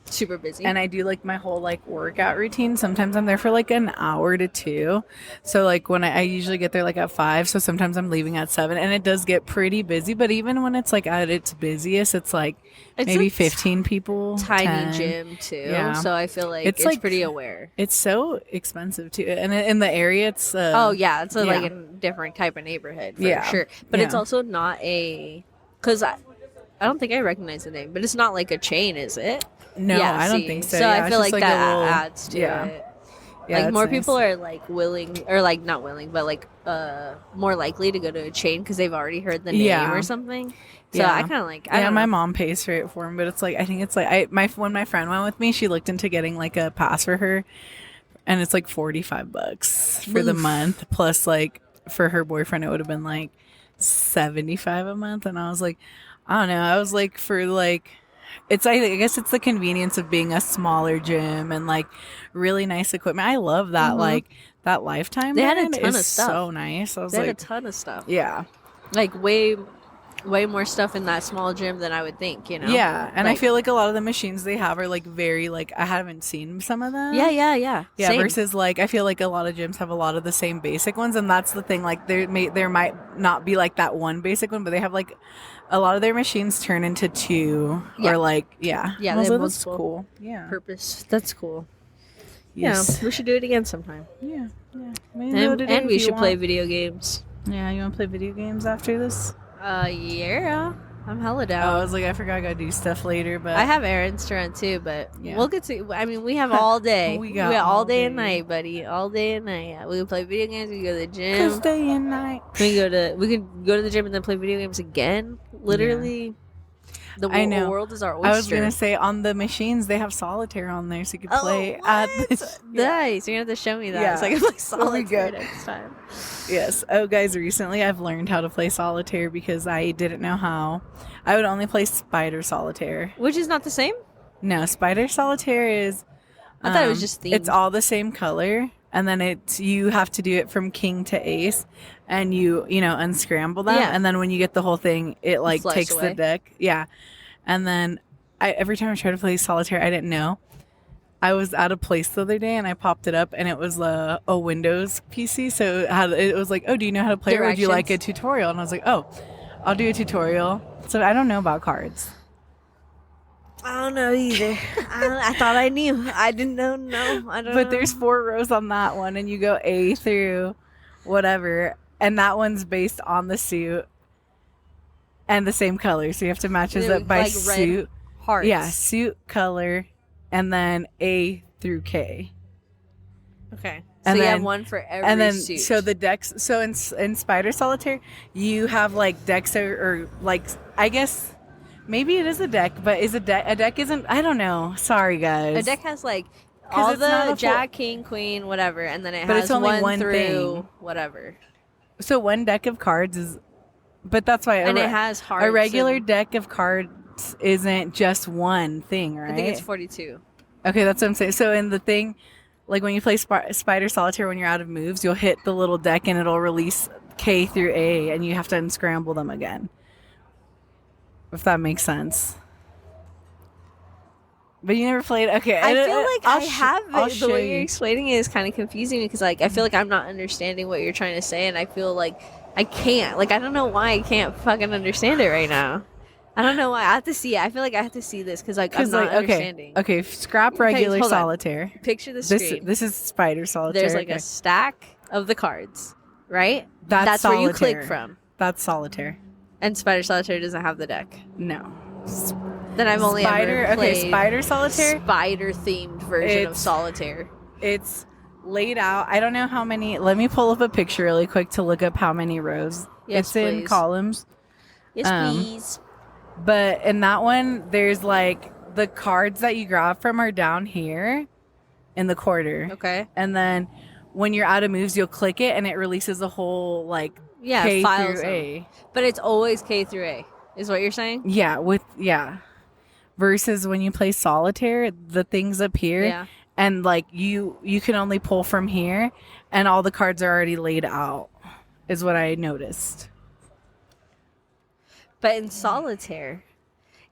super busy. and I do like my whole like workout routine. Sometimes I'm there for like an hour to 2. So like when I usually get there like at 5. So sometimes I'm leaving at 7, and it does get pretty busy. But even when it's like at its busiest, it's like It's maybe a 15 people. tiny 10. gym too. Yeah. So I feel like It's it's like- pretty aware. It's so expensive too, and in the area, it's Oh yeah, it's like yeah. a different type of neighborhood for Yeah. sure. But it's Yeah. also not because I don't think I recognize the name, but it's not like a chain, is it? no, Yeah, I don't see. think so. So Yeah, I it's feel just like a that little- adds to yeah. it. Yeah, Like it's more nice. people are like willing, or like not willing, but like more likely to go to a chain because they've already heard the name Yeah. or something. So Yeah. I kind of like. I Yeah, don't my know. mom pays for it for me, but it's like I think it's like when my friend went with me, she looked into getting like a pass for her, and it's like $45 for the Oof. month, plus like for her boyfriend it would have been like 75 a month, and I was like, I don't know, I was like for like. I guess it's the convenience of being a smaller gym and like really nice equipment. I love that Mhm. like that Lifetime. They had a brand ton of is stuff. so nice. I was They had like, a ton of stuff. yeah. Like way more stuff in that small gym than I would think. You know. Yeah, and I Like- feel like a lot of the machines they have are like very like I haven't seen some of them. Yeah. Yeah, Same. versus like I feel like a lot of gyms have a lot of the same basic ones, and that's the thing. Like there might not be like that one basic one, but they have like a lot of their machines turn into 2 Yeah. or like yeah. Yeah, I was they have like, that's multiple cool. Yeah. purpose. That's cool. Yes. Yeah, we should do it again sometime. Yeah. Yeah. Maybe another And, day and if we you should play want. video games. Yeah, you want to play video games after this? Yeah, I'm hella Oh, down. I was like, I forgot I gotta do stuff later, but I have errands to run too, but Yeah. we'll get to. I mean, we have all day. We We got got all all day and day. night, buddy. All day and night. Yeah, we can play video games. We can go to the Cause gym. day and night. We can go to the gym and then play video games again. Literally. The I know. world is our oyster. I was gonna say on the machines they have solitaire on there, so you could play at this. Nice. You're gonna have to show me that Yeah. so I can play It'll be solitaire good. next time. Yes. Oh, guys, recently I've learned how to play solitaire because I didn't know how. I would only play spider solitaire. Which is not the same. No, spider solitaire is. I thought it was just themed. It's all the same color, and then you have to do it from king to ace, and you unscramble them, Yeah. and then when you get the whole thing, it like Flush takes away. the deck. Yeah, and then every time I tried to play solitaire, I didn't know. I was out of place the other day, and I popped it up, and it was a Windows PC, so it was like, oh, do you know how to play, or would you like a tutorial? And I was like, oh, I'll do a tutorial. So I don't know about cards. I don't know either. I thought I knew. I didn't know. No, I don't know. But there's 4 rows on that one, and you go A through whatever, and that one's based on the suit and the same color, so you have to match it up by like suit. hearts. Yeah, suit, color, and then A through K. Okay. And so you then- have one for every And then, suit. so the decks. So in Spider Solitaire, you have like decks or like I guess maybe it is a deck, but a deck isn't. I don't know. Sorry, guys. a deck has like all it's not a the full- Jack, King, Queen, whatever, and then it But has it's only one through thing. whatever, So one deck of cards is, but that's why. and it has hearts. A regular and deck of cards isn't just one thing, right? I think it's 42. Okay, that's what I'm saying. So in the thing, like when you play Spider Solitaire, when you're out of moves, you'll hit the little deck and it'll release K through A, and you have to unscramble them again. If that makes sense. But you never played. Okay, I feel like I'll I have I'll it. The show way you're you. explaining it is kind of confusing because, like, I feel like I'm not understanding what you're trying to say, and I feel like I can't. Like, I don't know why I can't fucking understand it right now. I don't know why. I have to see it. I feel like I have to see this because, like, I'm not understanding. Okay, scrap regular hold on. solitaire. Picture the This screen. this is Spider Solitaire. There's like okay. a stack of the cards, right? That's where you click solitaire. from. That's solitaire. And Spider Solitaire doesn't have the deck. No. Then I've only ever played Spider Solitaire. spider themed version of It's- Solitaire. It's laid out. I don't know how many. Let me pull up a picture really quick to look up how many rows. Yes, it's in please. columns. Yes, please. But in that one, there's like the cards that you grab from are down here in the quarter. Okay. And then when you're out of moves, you'll click it and it releases a whole like Yeah, K files through them. A. But it's always K through A, is what you're saying? Yeah. Versus when you play solitaire, the things up here Yeah. and like you can only pull from here and all the cards are already laid out is what I noticed. But in Solitaire,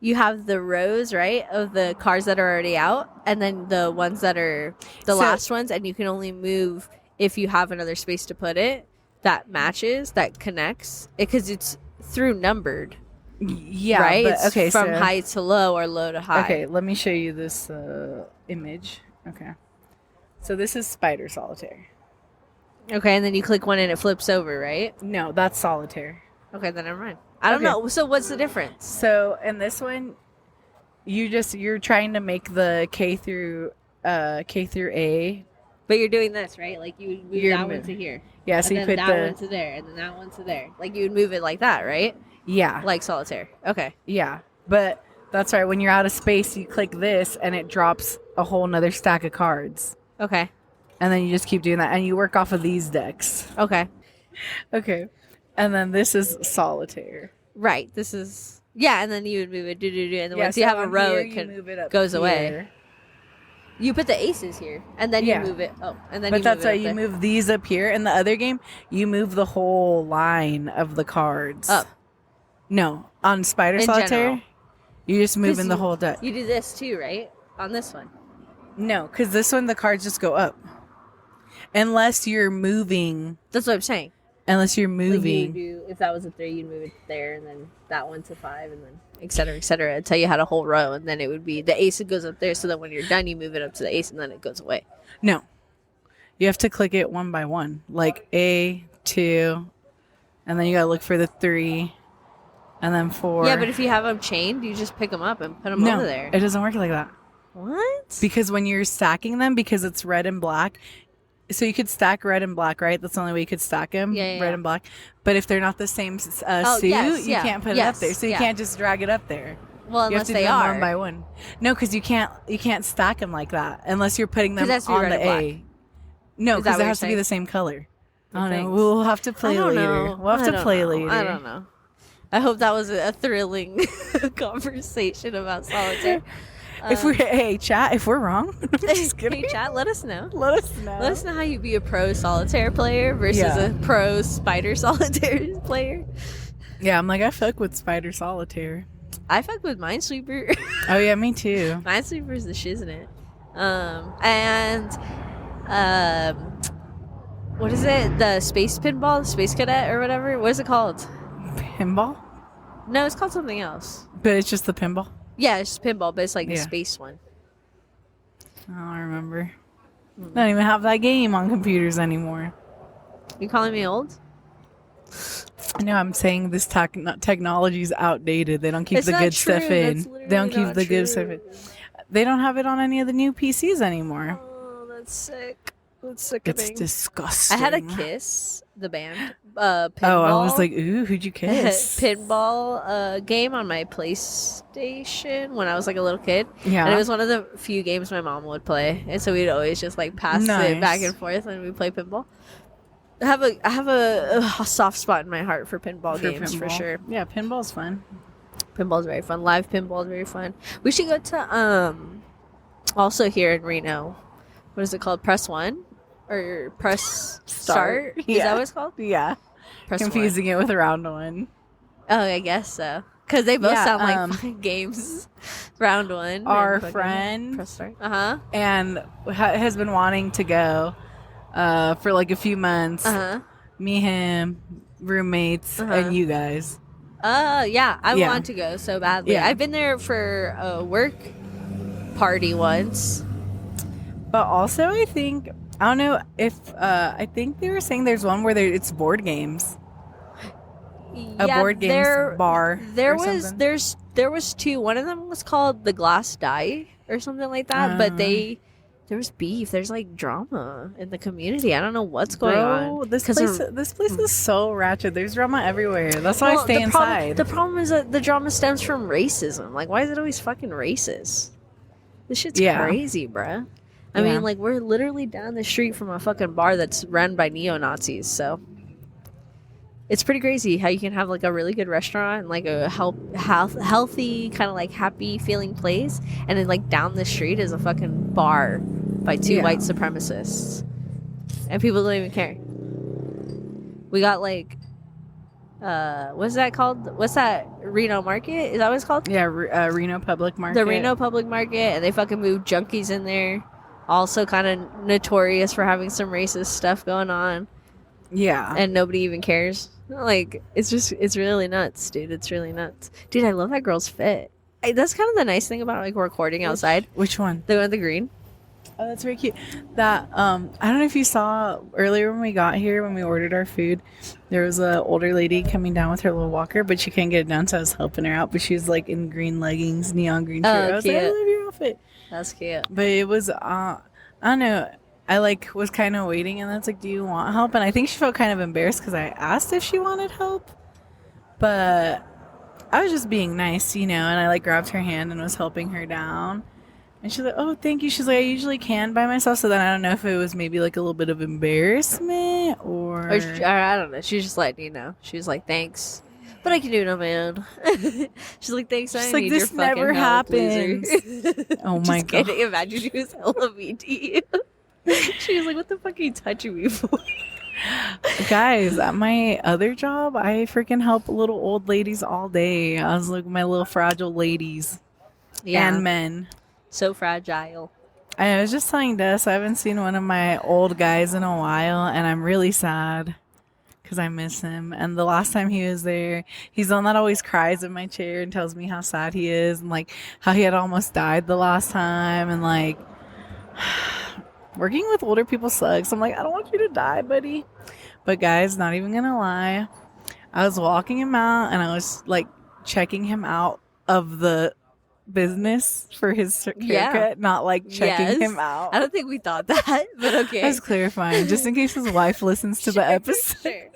you have the rows, right, of the cards that are already out, and then the ones that are the So- last ones, and you can only move if you have another space to put it that matches, that connects, because it's through numbered, Yeah, right? but, It's okay, from so, high to low or low to high. Okay, let me show you this image. Okay. So this is Spider Solitaire. Okay, and then you click one and it flips over, right? No, that's solitaire. Okay, then never mind. I don't Okay. know. So what's the difference? So in this one, you're trying to make the K through A. But you're doing this, right? Like you would move You're that one mov- to here. Yeah, And so you then put that one to there, and then that one to there. Like you would move it like that, right? yeah, Like Solitaire. Okay. yeah. But that's right. When you're out of space, you click this, and it drops a whole nother stack of cards, Okay. and then you just keep doing that, and you work off of these decks. Okay. Okay, and then this is solitaire. Right. This is and then you would move it, and then Yeah, once you so have a on row, here, it you can move it up goes away. here. You put the aces here, and then Yeah. you move it. Oh, and then But you that's move it why up you there. move these up here. In the other game, you move the whole line of the cards Up. No, on Spider In Solitaire, general. you just move 'Cause in the you- whole deck. You do this too, right? On this one. No, because this one the cards just go up, unless you're moving. That's what I'm saying. Unless you're Like moving. you do, if that was a 3, you'd move it there, and then that one to 5, and then et cetera, until you had a whole row, and then it would be the ace that goes up there. So that when you're done, you move it up to the ace, and then it goes away. No, you have to click it one by one, like A, 2, and then you gotta look for the 3, and then 4. Yeah, but if you have them chained, you just pick them up and put them no, over there. it doesn't work like that. What? Because when you're stacking them, because it's red and black, so you could stack red and black, right? That's the only way you could stack them, Yeah, red yeah. and black. But if they're not the same Oh, suit, yes, you yeah. can't put it Yes, up there. So you yeah. can't just drag it up there. Well, You have unless to they do them are. one by one. No, because you can't stack them like that unless you're putting 'Cause them it has to be on red the and black. A. No, Is that because what it you're has to be saying? the same color. I don't know. Thanks. We'll have to I play don't later. know. We'll have I to don't play know. later. I don't know. I hope that was a thrilling conversation about solitaire. If we're hey chat, if we're wrong, I'm just Hey, kidding. chat, let us know. Let us know. Let us know how you be a pro solitaire player versus Yeah. a pro spider solitaire player. Yeah, I'm like I fuck with Spider Solitaire. I fuck with Minesweeper. Oh yeah, me too. Minesweeper's the shiznit. And um, what is it? The space pinball, the space cadet, or whatever. What is it called? Pinball, No, it's called something else. but it's just the pinball. Yeah, it's just pinball, but it's like the Yeah. space one. I don't remember. Don't even have that game on computers anymore. You calling me old? No, I'm saying this technology's outdated. They don't keep It's the not good true. stuff in. That's They don't literally keep not the good stuff true. in. They don't have it on any of the new PCs anymore. Oh, that's sick. That's It's sickening. disgusting. I had a Kiss, the band, pinball. Oh, I was like, ooh, who'd you kiss? pinball game on my PlayStation when I was like a little kid. Yeah. And it was one of the few games my mom would play. And so we'd always just like pass it Nice. back and forth when we play pinball. I have a soft spot in my heart for pinball games for pinball. sure. Yeah, pinball's fun. Pinball's very fun. Live pinball is very fun. We should go to also here in Reno. What is it called? Press One or Press Start? Is Yeah. that what it's called? Yeah. Press Confusing it with round one. Oh, I guess so. Because they both Yeah, sound like fun games. Round one. Our and fucking friend Press Start. Uh-huh. and has been wanting to go for like a few months. Uh-huh. Me, him, roommates, Uh-huh. and you guys. Yeah. I Yeah. want to go so badly. Yeah. I've been there for a work party once. But also, I think I don't know if I think they were saying there's one where it's board games, a board games bar. There or was something. there was two. One of them was called the Glass Die or something like that. But there was beef. There's like drama in the community. I don't know what's going Bro, on. this 'Cause place of- this place is so ratchet. There's drama everywhere. That's why I Well, stay the problem- inside. The problem is that the drama stems from racism. Like, why is it always fucking racist? This shit's Yeah. crazy, bruh. I Yeah. mean, like, we're literally down the street from a fucking bar that's run by neo-Nazis, so it's pretty crazy how you can have like a really good restaurant and like a healthy kind of like happy feeling place, and then like down the street is a fucking bar by two Yeah. white supremacists, and people don't even care. We got like what's that called? What's that? Reno Market? Is that what it's called? Yeah, Reno Public Market. The Reno Public Market, and they fucking moved junkies in there. Also kind of notorious for having some racist stuff going on, Yeah. and nobody even cares. Like, it's really nuts, dude. It's really nuts. Dude, I love that girl's fit. That's kind of the nice thing about like recording outside. Which one? The one with the green. Oh, that's very cute. That I don't know if you saw earlier when we got here when we ordered our food. There was a older lady coming down with her little walker, but she couldn't get it done, so I was helping her out. But she was like in green leggings, neon green shirt. I was like, I cute. love your outfit. That's cute. But it was I don't know. I like was kind of waiting, and that's like, do you want help? And I think she felt kind of embarrassed because I asked if she wanted help, but I was just being nice, you know. And I like grabbed her hand and was helping her down. And she's like, "Oh, thank you." She's like, "I usually can by myself." So then I don't know if it was maybe like a little bit of embarrassment or Or I don't know. She's just letting you know. She was like, "Thanks, but I can do it on my own." She's like, "Thanks, I She's don't like, need "This your fucking never help, loser." Oh my Just god. kidding. Imagine she was hella mean to you. She was like, "What the fuck are you touching me for?" Guys, at my other job, I freaking help little old ladies all day. I was like my little fragile ladies and men. So fragile. I was just telling Des, I haven't seen one of my old guys in a while, and I'm really sad because I miss him. And the last time he was there, he's the one that always cries in my chair and tells me how sad he is and like how he had almost died the last time. And like, working with older people sucks. I'm like, I don't want you to die, buddy. But guys, not even gonna lie, I was walking him out and I was like checking him out of the business for his haircut, Yeah. not like checking Yes. him out. I don't think we thought that, but okay. I was clarifying just in case his wife listens to the episode. Sure.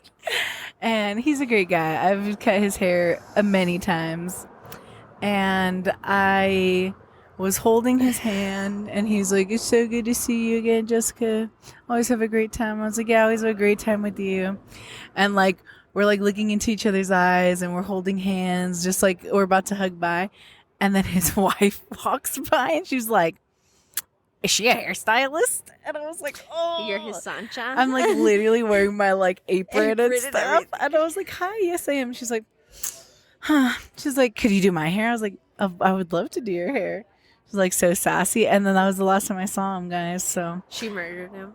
And he's a great guy. I've cut his hair many times. and I was holding his hand, and he's like, "It's so good to see you again, Jessica. Always have a great time." I was like, "Yeah, I always have a great time with you." And like we're like looking into each other's eyes, and we're holding hands, just like we're about to hug bye. And then his wife walks by, and she's like, "Is she a hairstylist?" And I was like, "Oh, You're his Sancha. I'm like literally wearing my like apron and Apron and stuff." everything. And I was like, "Hi, yes I am." She's like, "Huh." She's like, "Could you do my hair?" I was like, I would love to do your hair." She's like so sassy. And then that was the last time I saw him, guys. So She murdered him.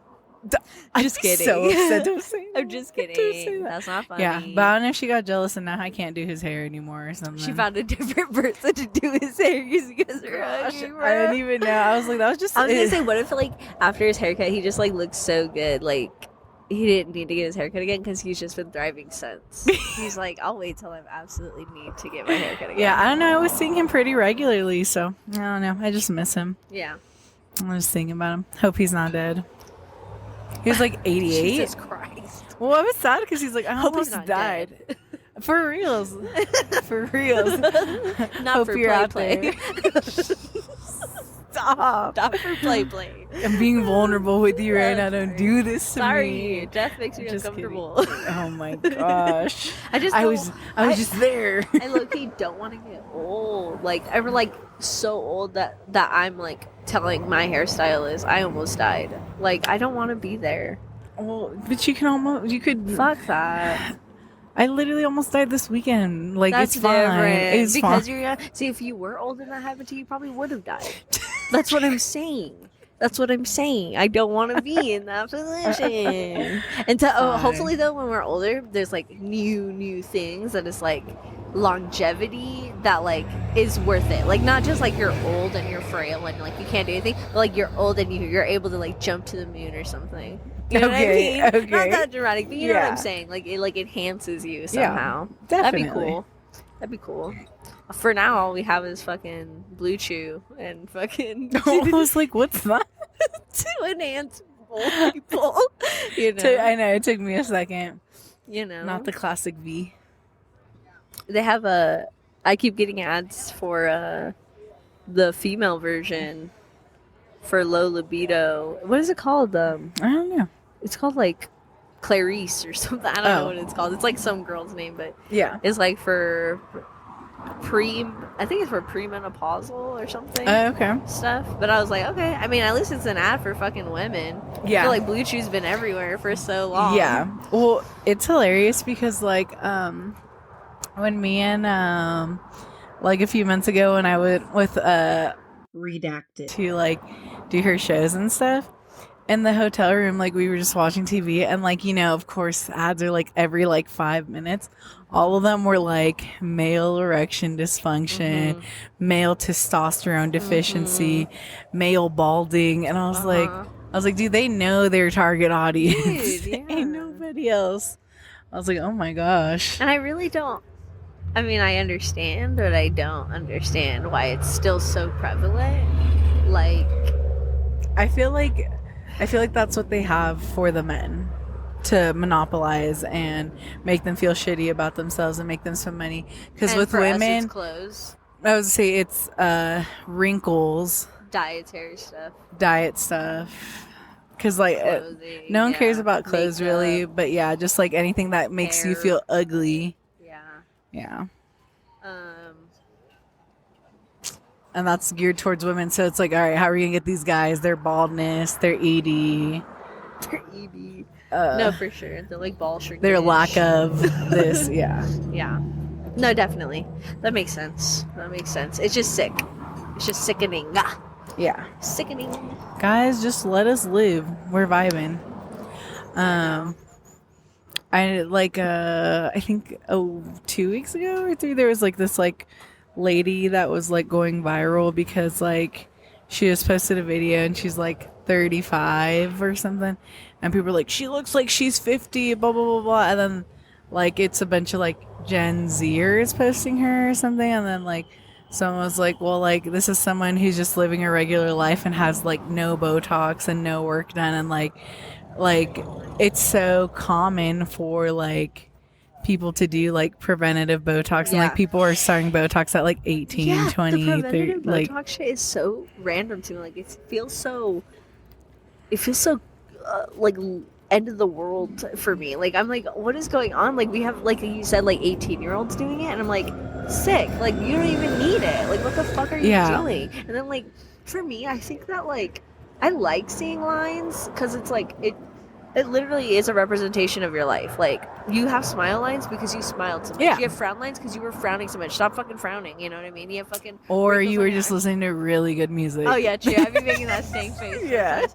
I'm Just kidding. so upset. Don't say I'm that. just Don't say kidding. that. That's not funny. Yeah, but I don't know if she got jealous and now I can't do his hair anymore or something. She found a different person to do his hair because you guys are Gosh, ugly, bro. I didn't even know. I was like, that was just. I was gonna say, what if like after his haircut, he just like looks so good, like he didn't need to get his haircut again because he's just been thriving since. He's like, I'll wait till I absolutely need to get my haircut again. Yeah, I don't know. I was seeing him pretty regularly, so I don't know. I just miss him. Yeah. I'm just thinking about him. Hope he's not dead. He was like 88. Jesus Christ. Well, I was sad because he's like, I Hope he's almost not died. dead. For reals. For reals. Not Hope for you're play out play. there. Stop. Not for play play. I'm being vulnerable with you right now. Don't Sorry. do this to Sorry, me. death makes me Just uncomfortable. kidding. Oh my gosh. I just I don't- was I just there. I low-key don't want to get old. Like ever like so old that I'm like telling my hairstylist I almost died. Like I don't want to be there. Well, but you could. Fuck that. I literally almost died this weekend. Like That's it's fine. different. It's because fine. you're young. See, if you were old and that happened to you, you probably would have died. That's what I'm saying. That's what I'm saying. I don't want to be in that position. And Fine. hopefully, though, when we're older, there's like new things that is like longevity that like is worth it. Like not just like you're old and you're frail and like you can't do anything, but like you're old and you're able to like jump to the moon or something. You know Okay, what I mean? okay. Not that dramatic, but you know what Yeah. I'm saying. Like it like enhances you somehow. Definitely. That'd be cool. That'd be cool. For now, all we have is fucking Blue Chew and fucking I was like, what's that? to enhance old people. You know, I know it took me a second. you know. Not the classic V. They have I keep getting ads for the female version for low libido. What is it called? I don't know. It's called like Clarice or something. I don't know Oh. what it's called. It's like some girl's name, but Yeah. it's like for I think it's for premenopausal or something. Okay. Stuff, but I was like, okay. I mean, at least it's an ad for fucking women. I Yeah. feel like Blue Chew's been everywhere for so long. Yeah. Well, it's hilarious because like when me and like a few months ago when I went with Redacted. to like do her shows and stuff in the hotel room, like we were just watching TV and like, you know, of course ads are like every like 5 minutes. All of them were like male erection dysfunction, male testosterone deficiency, male balding, and I was like, dude, they know their target audience. Dude, yeah. Ain't nobody else. I was like, oh my gosh. And I really don't. I mean, I understand, but I don't understand why it's still so prevalent. Like, I feel like that's what they have for the men to monopolize and make them feel shitty about themselves and make them some money. Because and with for us, women, it's clothes, I would say it's wrinkles, dietary stuff, diet stuff. Because like clothing. no one yeah, cares about clothes makeup, really, but yeah, just like anything that makes you hair. feel ugly. Yeah. Yeah. Um. And that's geared towards women. So it's like, all right, how are we gonna get these guys? Their baldness, their ED, ED. No, for sure. The like ball shrinkage. their lack of this. Yeah. Yeah. No, definitely. That makes sense. That makes sense. It's just sick. It's just sickening. Ah, Yeah. sickening. Guys, just let us live. We're vibing. I like I think 2 weeks ago or 3 there was like this like lady that was like going viral because like she just posted a video and she's like 35 or something and people were like, she looks like she's 50, blah blah blah blah, and then like it's a bunch of like Gen Zers posting her or something, and then like someone was like, well, like this is someone who's just living a regular life and has like no Botox and no work done, and like it's so common for like people to do like preventative Botox, and Yeah. like people are starting Botox at like 18, 20, the 30, preventative like Botox shit is so random to me. Like it feels so like end of the world for me. Like I'm like, what is going on? Like we have, like you said, like 18-year-olds doing it, and I'm like, sick. Like you don't even need it. Like what the fuck are you Yeah. doing? And then like for me, I think that like I like seeing lines because it's like it literally is a representation of your life. Like you have smile lines because you smiled so much. Yeah. You have frown lines because you were frowning so much. Stop fucking frowning. You know what I mean? You have fucking or wrinkles you on were your just eye. listening to really good music. Oh yeah, true. I've been making that stank face. Yeah.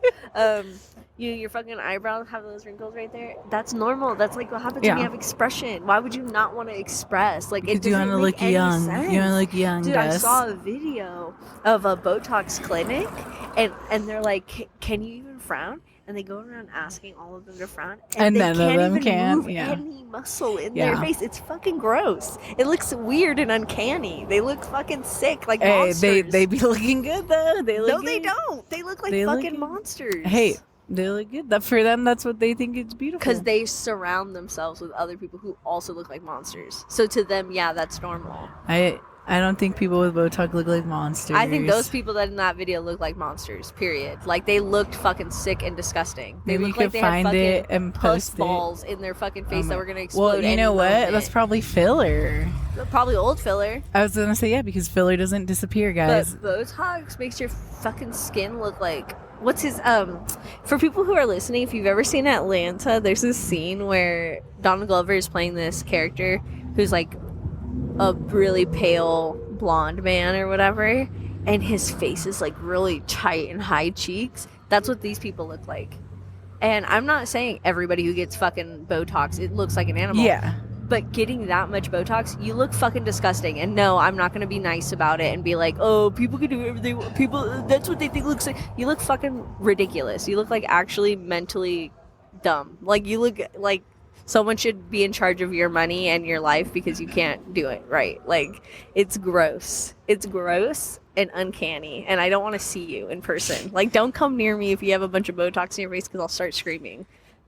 Your fucking eyebrows have those wrinkles right there. That's normal. That's like what happens when Yeah. you have expression. Why would you not want to express? Like it Because you doesn't want to make look any young. sense. You want to look young, Dude, Gus. I saw a video of a Botox clinic, and they're like, "Can you even frown?" And they go around asking all of them to frown, And they none of can't them even can, move yeah. any muscle in their Yeah. face. It's fucking gross. It looks weird and uncanny. They look fucking sick, like Hey, monsters. they be looking good though. They look No, they good. don't. They look like They look fucking good. monsters. Hey, they look good. That for them, that's what they think is beautiful. Because they surround themselves with other people who also look like monsters. So to them, yeah, that's normal. I don't think people with Botox look like monsters. I think those people that in that video look like monsters. Period. Like they looked fucking sick and disgusting. They Maybe you looked could like they find had it fucking and pus post it. balls in their fucking face Oh that my- were gonna explode. Well, you any know what? moment. That's probably filler. probably old filler. I was gonna say yeah, because filler doesn't disappear, guys. But Botox makes your fucking skin look like what's his for people who are listening, if you've ever seen Atlanta, there's this scene where Donald Glover is playing this character who's like a really pale blonde man or whatever, and his face is like really tight and high cheeks. That's what these people look like. And I'm not saying everybody who gets fucking Botox, it looks like an animal. Yeah. But getting that much Botox, you look fucking disgusting. And no, I'm not going to be nice about it and be like, oh, people can do whatever they want. People, that's what they think looks like. You look fucking ridiculous. You look like actually mentally dumb. Like, you look like someone should be in charge of your money and your life because you can't do it right. Like, it's gross. It's gross and uncanny. And I don't want to see you in person. Like, don't come near me if you have a bunch of Botox in your face because I'll start screaming.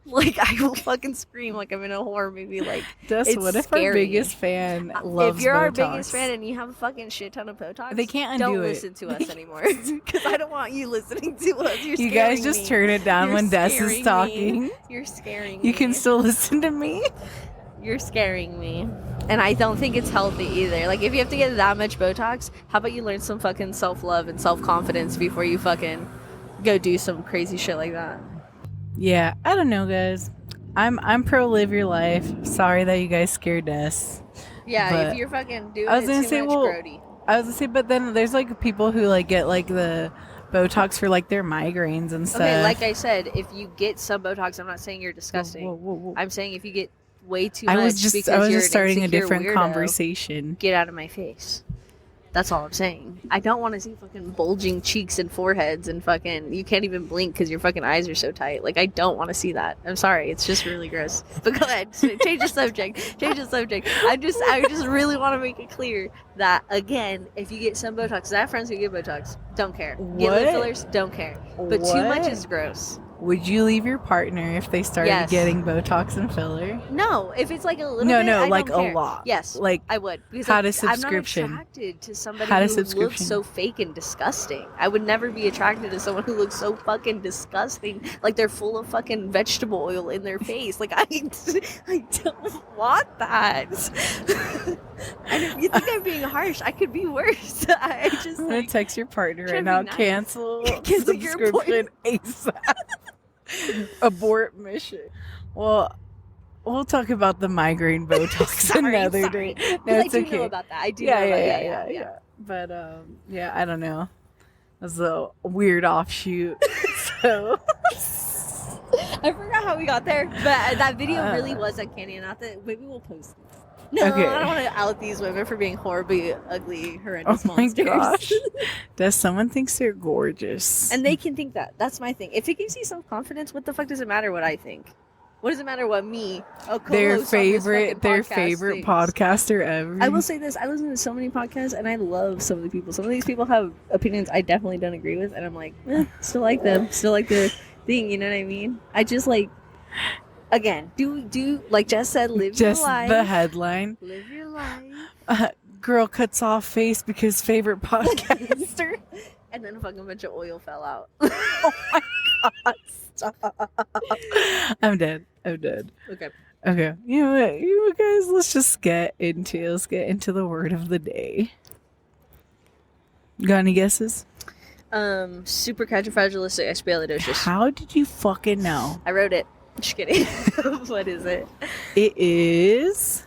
Like, I will fucking scream like I'm in a horror movie. Like, Just it's what if our scary. biggest fan loves if you're our Botox? biggest fan and you have a fucking shit ton of Botox, They can't don't undo it. listen to us anymore because I don't want you listening to us. You're You guys scaring just me. turn it down You're when Des scaring is me. talking. You're scaring You me. can still listen to me. You're scaring me. And I don't think it's healthy either. Like, if you have to get that much Botox, how about you learn some fucking self-love and self-confidence before you fucking go do some crazy shit like that? Yeah, I don't know, guys. I'm pro live your life. Sorry that you guys scared us. Yeah, But if you're fucking doing I was it gonna too say, much, well, grody. I was gonna say, but then there's like people who like get like the Botox for like their migraines and stuff. Okay, like I said, if you get some Botox, I'm not saying you're disgusting. Whoa. I'm saying if you get way too I much was just because you're an starting a insecure different weirdo, conversation. get out of my face. That's all I'm saying. I don't want to see fucking bulging cheeks and foreheads and fucking you can't even blink because your fucking eyes are so tight. Like, I don't want to see that. I'm sorry, it's just really gross. But go ahead, change the subject. Change the subject. I just really want to make it clear that again, if you get some Botox, 'cause I have friends who get Botox, don't care. Get lip What? fillers, don't care. But too much What? is gross. Would you leave your partner if they started Yes. getting Botox and filler? No, if it's like a little No, bit, no, I like don't a care. lot. Yes, Like, I would because had a I'm subscription. not attracted to somebody Had a who looks subscription. so fake and disgusting. I would never be attracted to someone who looks so fucking disgusting, like they're full of fucking vegetable oil in their face. Like I don't want that. And if you think I'm being harsh, I could be worse. I just I'm gonna like, text your partner trying right to be now. nice. Cancel Cancel your subscription ASAP. Abort mission. Well, we'll talk about the migraine Botox sorry, another sorry. day. 'Cause No, I it's do okay. know about that. I do Yeah, know about yeah. But yeah, I don't know. That's a weird offshoot. So I forgot how we got there, but that video really Uh. was uncanny. And not that maybe we'll post it. No, Okay. I don't want to out these women for being horribly ugly, oh horrendous my monsters. gosh, does someone thinks they're gorgeous? And they can think that. That's my thing. If it gives you self confidence, what the fuck does it matter what I think? What does it matter what me, a co-host their on this favorite fucking podcast thinks? podcaster ever. I will say this: I listen to so many podcasts, and I love some of the people. Some of these people have opinions I definitely don't agree with, and I'm like, still like them, still like the thing. You know what I mean? I just like, Again, do like Jess said, live Just your life. the headline. Live your life. Girl cuts off face because favorite podcaster. And then a fucking bunch of oil fell out. Oh my god, stop. I'm dead. Okay. Okay. You know what? You know, guys, let's get into the word of the day. Got any guesses? Supercalifragilisticexpialidocious. How did you fucking know? I wrote it. Just kidding. What is it? It is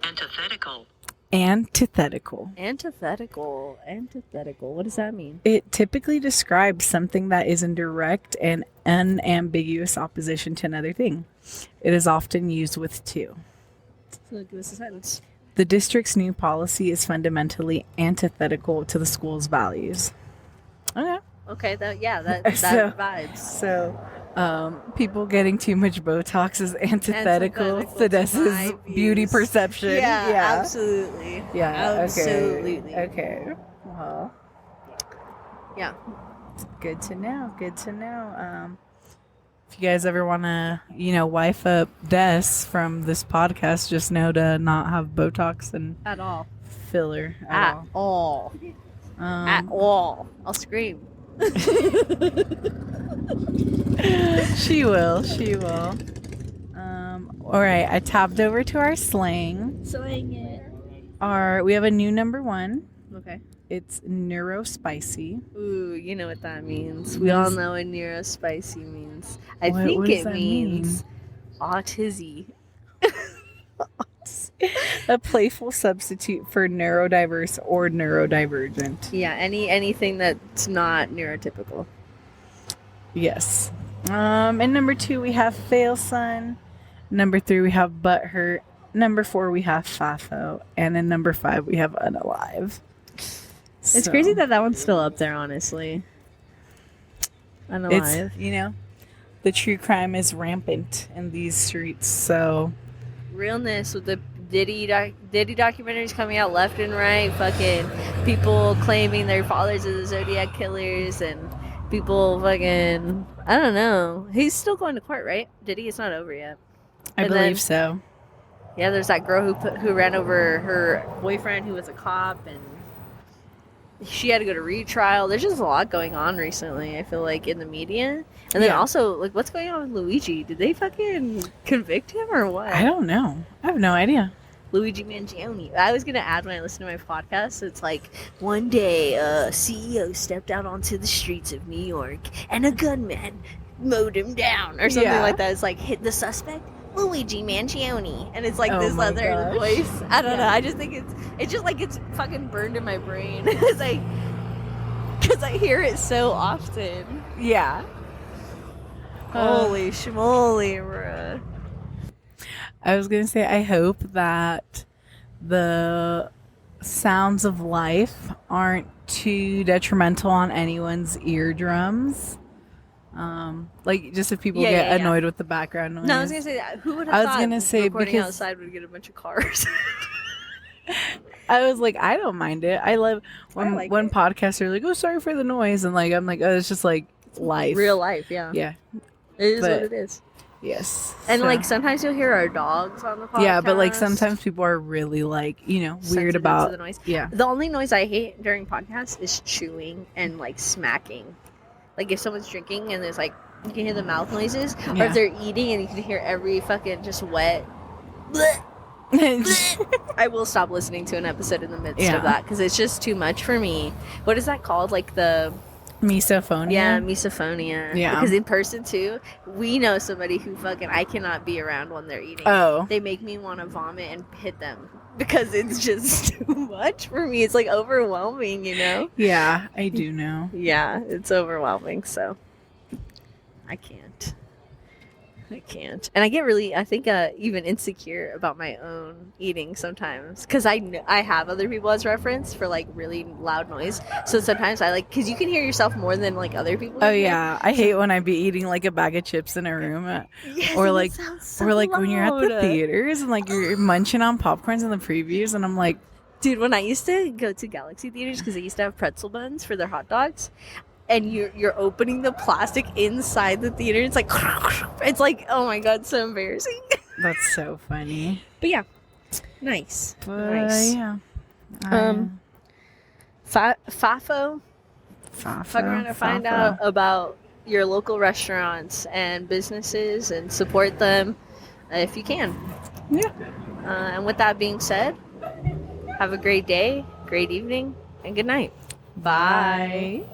Antithetical. antithetical. Antithetical. What does that mean? It typically describes something that is in direct and unambiguous opposition to another thing. It is often used with to. So give us a sentence. The district's new policy is fundamentally antithetical to the school's values. Okay. Okay, that So- vibes. So, people getting too much Botox is antithetical Antithetical to to Dessa's my beauty views. perception. Absolutely. Yeah. Absolutely. Okay. Well, Yeah. good to know. If you guys ever want to, wife up Des from this podcast, just know to not have Botox and At all. filler At all. At all. I'll scream. She will. All right, I tabbed over to our slang. Slang it. We have a new number 1. Okay. It's neurospicy. Ooh, you know what that means. We all know what neurospicy means. I What think does it that means autism. A playful substitute for neurodiverse or neurodivergent. Yeah, anything that's not neurotypical. Yes. And number 2 we have fail son. Number 3 we have butthurt. Number 4 we have FAFO. And in number 5 we have unalive. It's crazy that one's still up there, honestly. Unalive. It's, the true crime is rampant in these streets, so Realness with the Diddy documentaries coming out left and right. Fucking people claiming their fathers are the Zodiac killers, and people fucking, I don't know. He's still going to court, right? Diddy? It's not over yet. I And believe then- so. Yeah, there's that girl who ran over her boyfriend who was a cop, and she had to go to retrial. There's just a lot going on recently, I feel like, in the media. And then Yeah. also, like, what's going on with Luigi? Did they fucking convict him or what? I don't know. I have no idea. Luigi Mangione. I was gonna add when I listen to my podcast. It's like one day a CEO stepped out onto the streets of New York and a gunman mowed him down or something Yeah. like that. It's like hit the suspect Luigi Mangione, and it's like Oh this my other gosh. voice. I don't know. Yeah. I just think it's just like it's fucking burned in my brain because I hear it so often. Yeah. Holy schmoly, bruh. I was going to say, I hope that the sounds of life aren't too detrimental on anyone's eardrums. Like, just if people Yeah, get yeah, yeah. annoyed with the background noise. No, I was gonna say that. Who would have I was thought gonna say recording because- outside would get a bunch of cars? I was like, I don't mind it. I love when like when it. podcasts are like, oh, sorry for the noise. And like, I'm like, oh, it's just like life. Real life, yeah. Yeah. It is But- what it is. Yes. And So- like sometimes you'll hear our dogs on the podcast. yeah, but like sometimes people are really like, sensitive weird to about. the noise. Yeah. The only noise I hate during podcasts is chewing and like smacking. Like if someone's drinking and there's like you can hear the mouth noises, or Yeah. if they're eating and you can hear every fucking just wet. bleh, I will stop listening to an episode in the midst Yeah. of that because it's just too much for me. What is that called? Like the Misophonia. yeah, misophonia. Yeah. Because in person too, we know somebody who fucking I cannot be around when they're eating. Oh. They make me want to vomit and hit them because it's just too much for me. It's like overwhelming, you know? Yeah, I do know. Yeah, it's overwhelming. So I can't. And I get really, I think, even insecure about my own eating sometimes because I have other people as reference for like really loud noise. So sometimes I like, because you can hear yourself more than like other people. Oh hear. yeah, I hate when I be eating like a bag of chips in a room, Yes, or and it like, sounds so or like when you're at the loud. theaters and like you're munching on popcorns in the previews, and I'm like, Dude, when I used to go to Galaxy Theaters because they used to have pretzel buns for their hot dogs, and you're opening the plastic inside the theater. It's like oh my god, so embarrassing. That's so funny. But yeah, nice. But Nice. yeah. FAFO. Fuck around and find out about your local restaurants and businesses and support them if you can. Yeah. And with that being said, have a great day, great evening, and good night. Bye.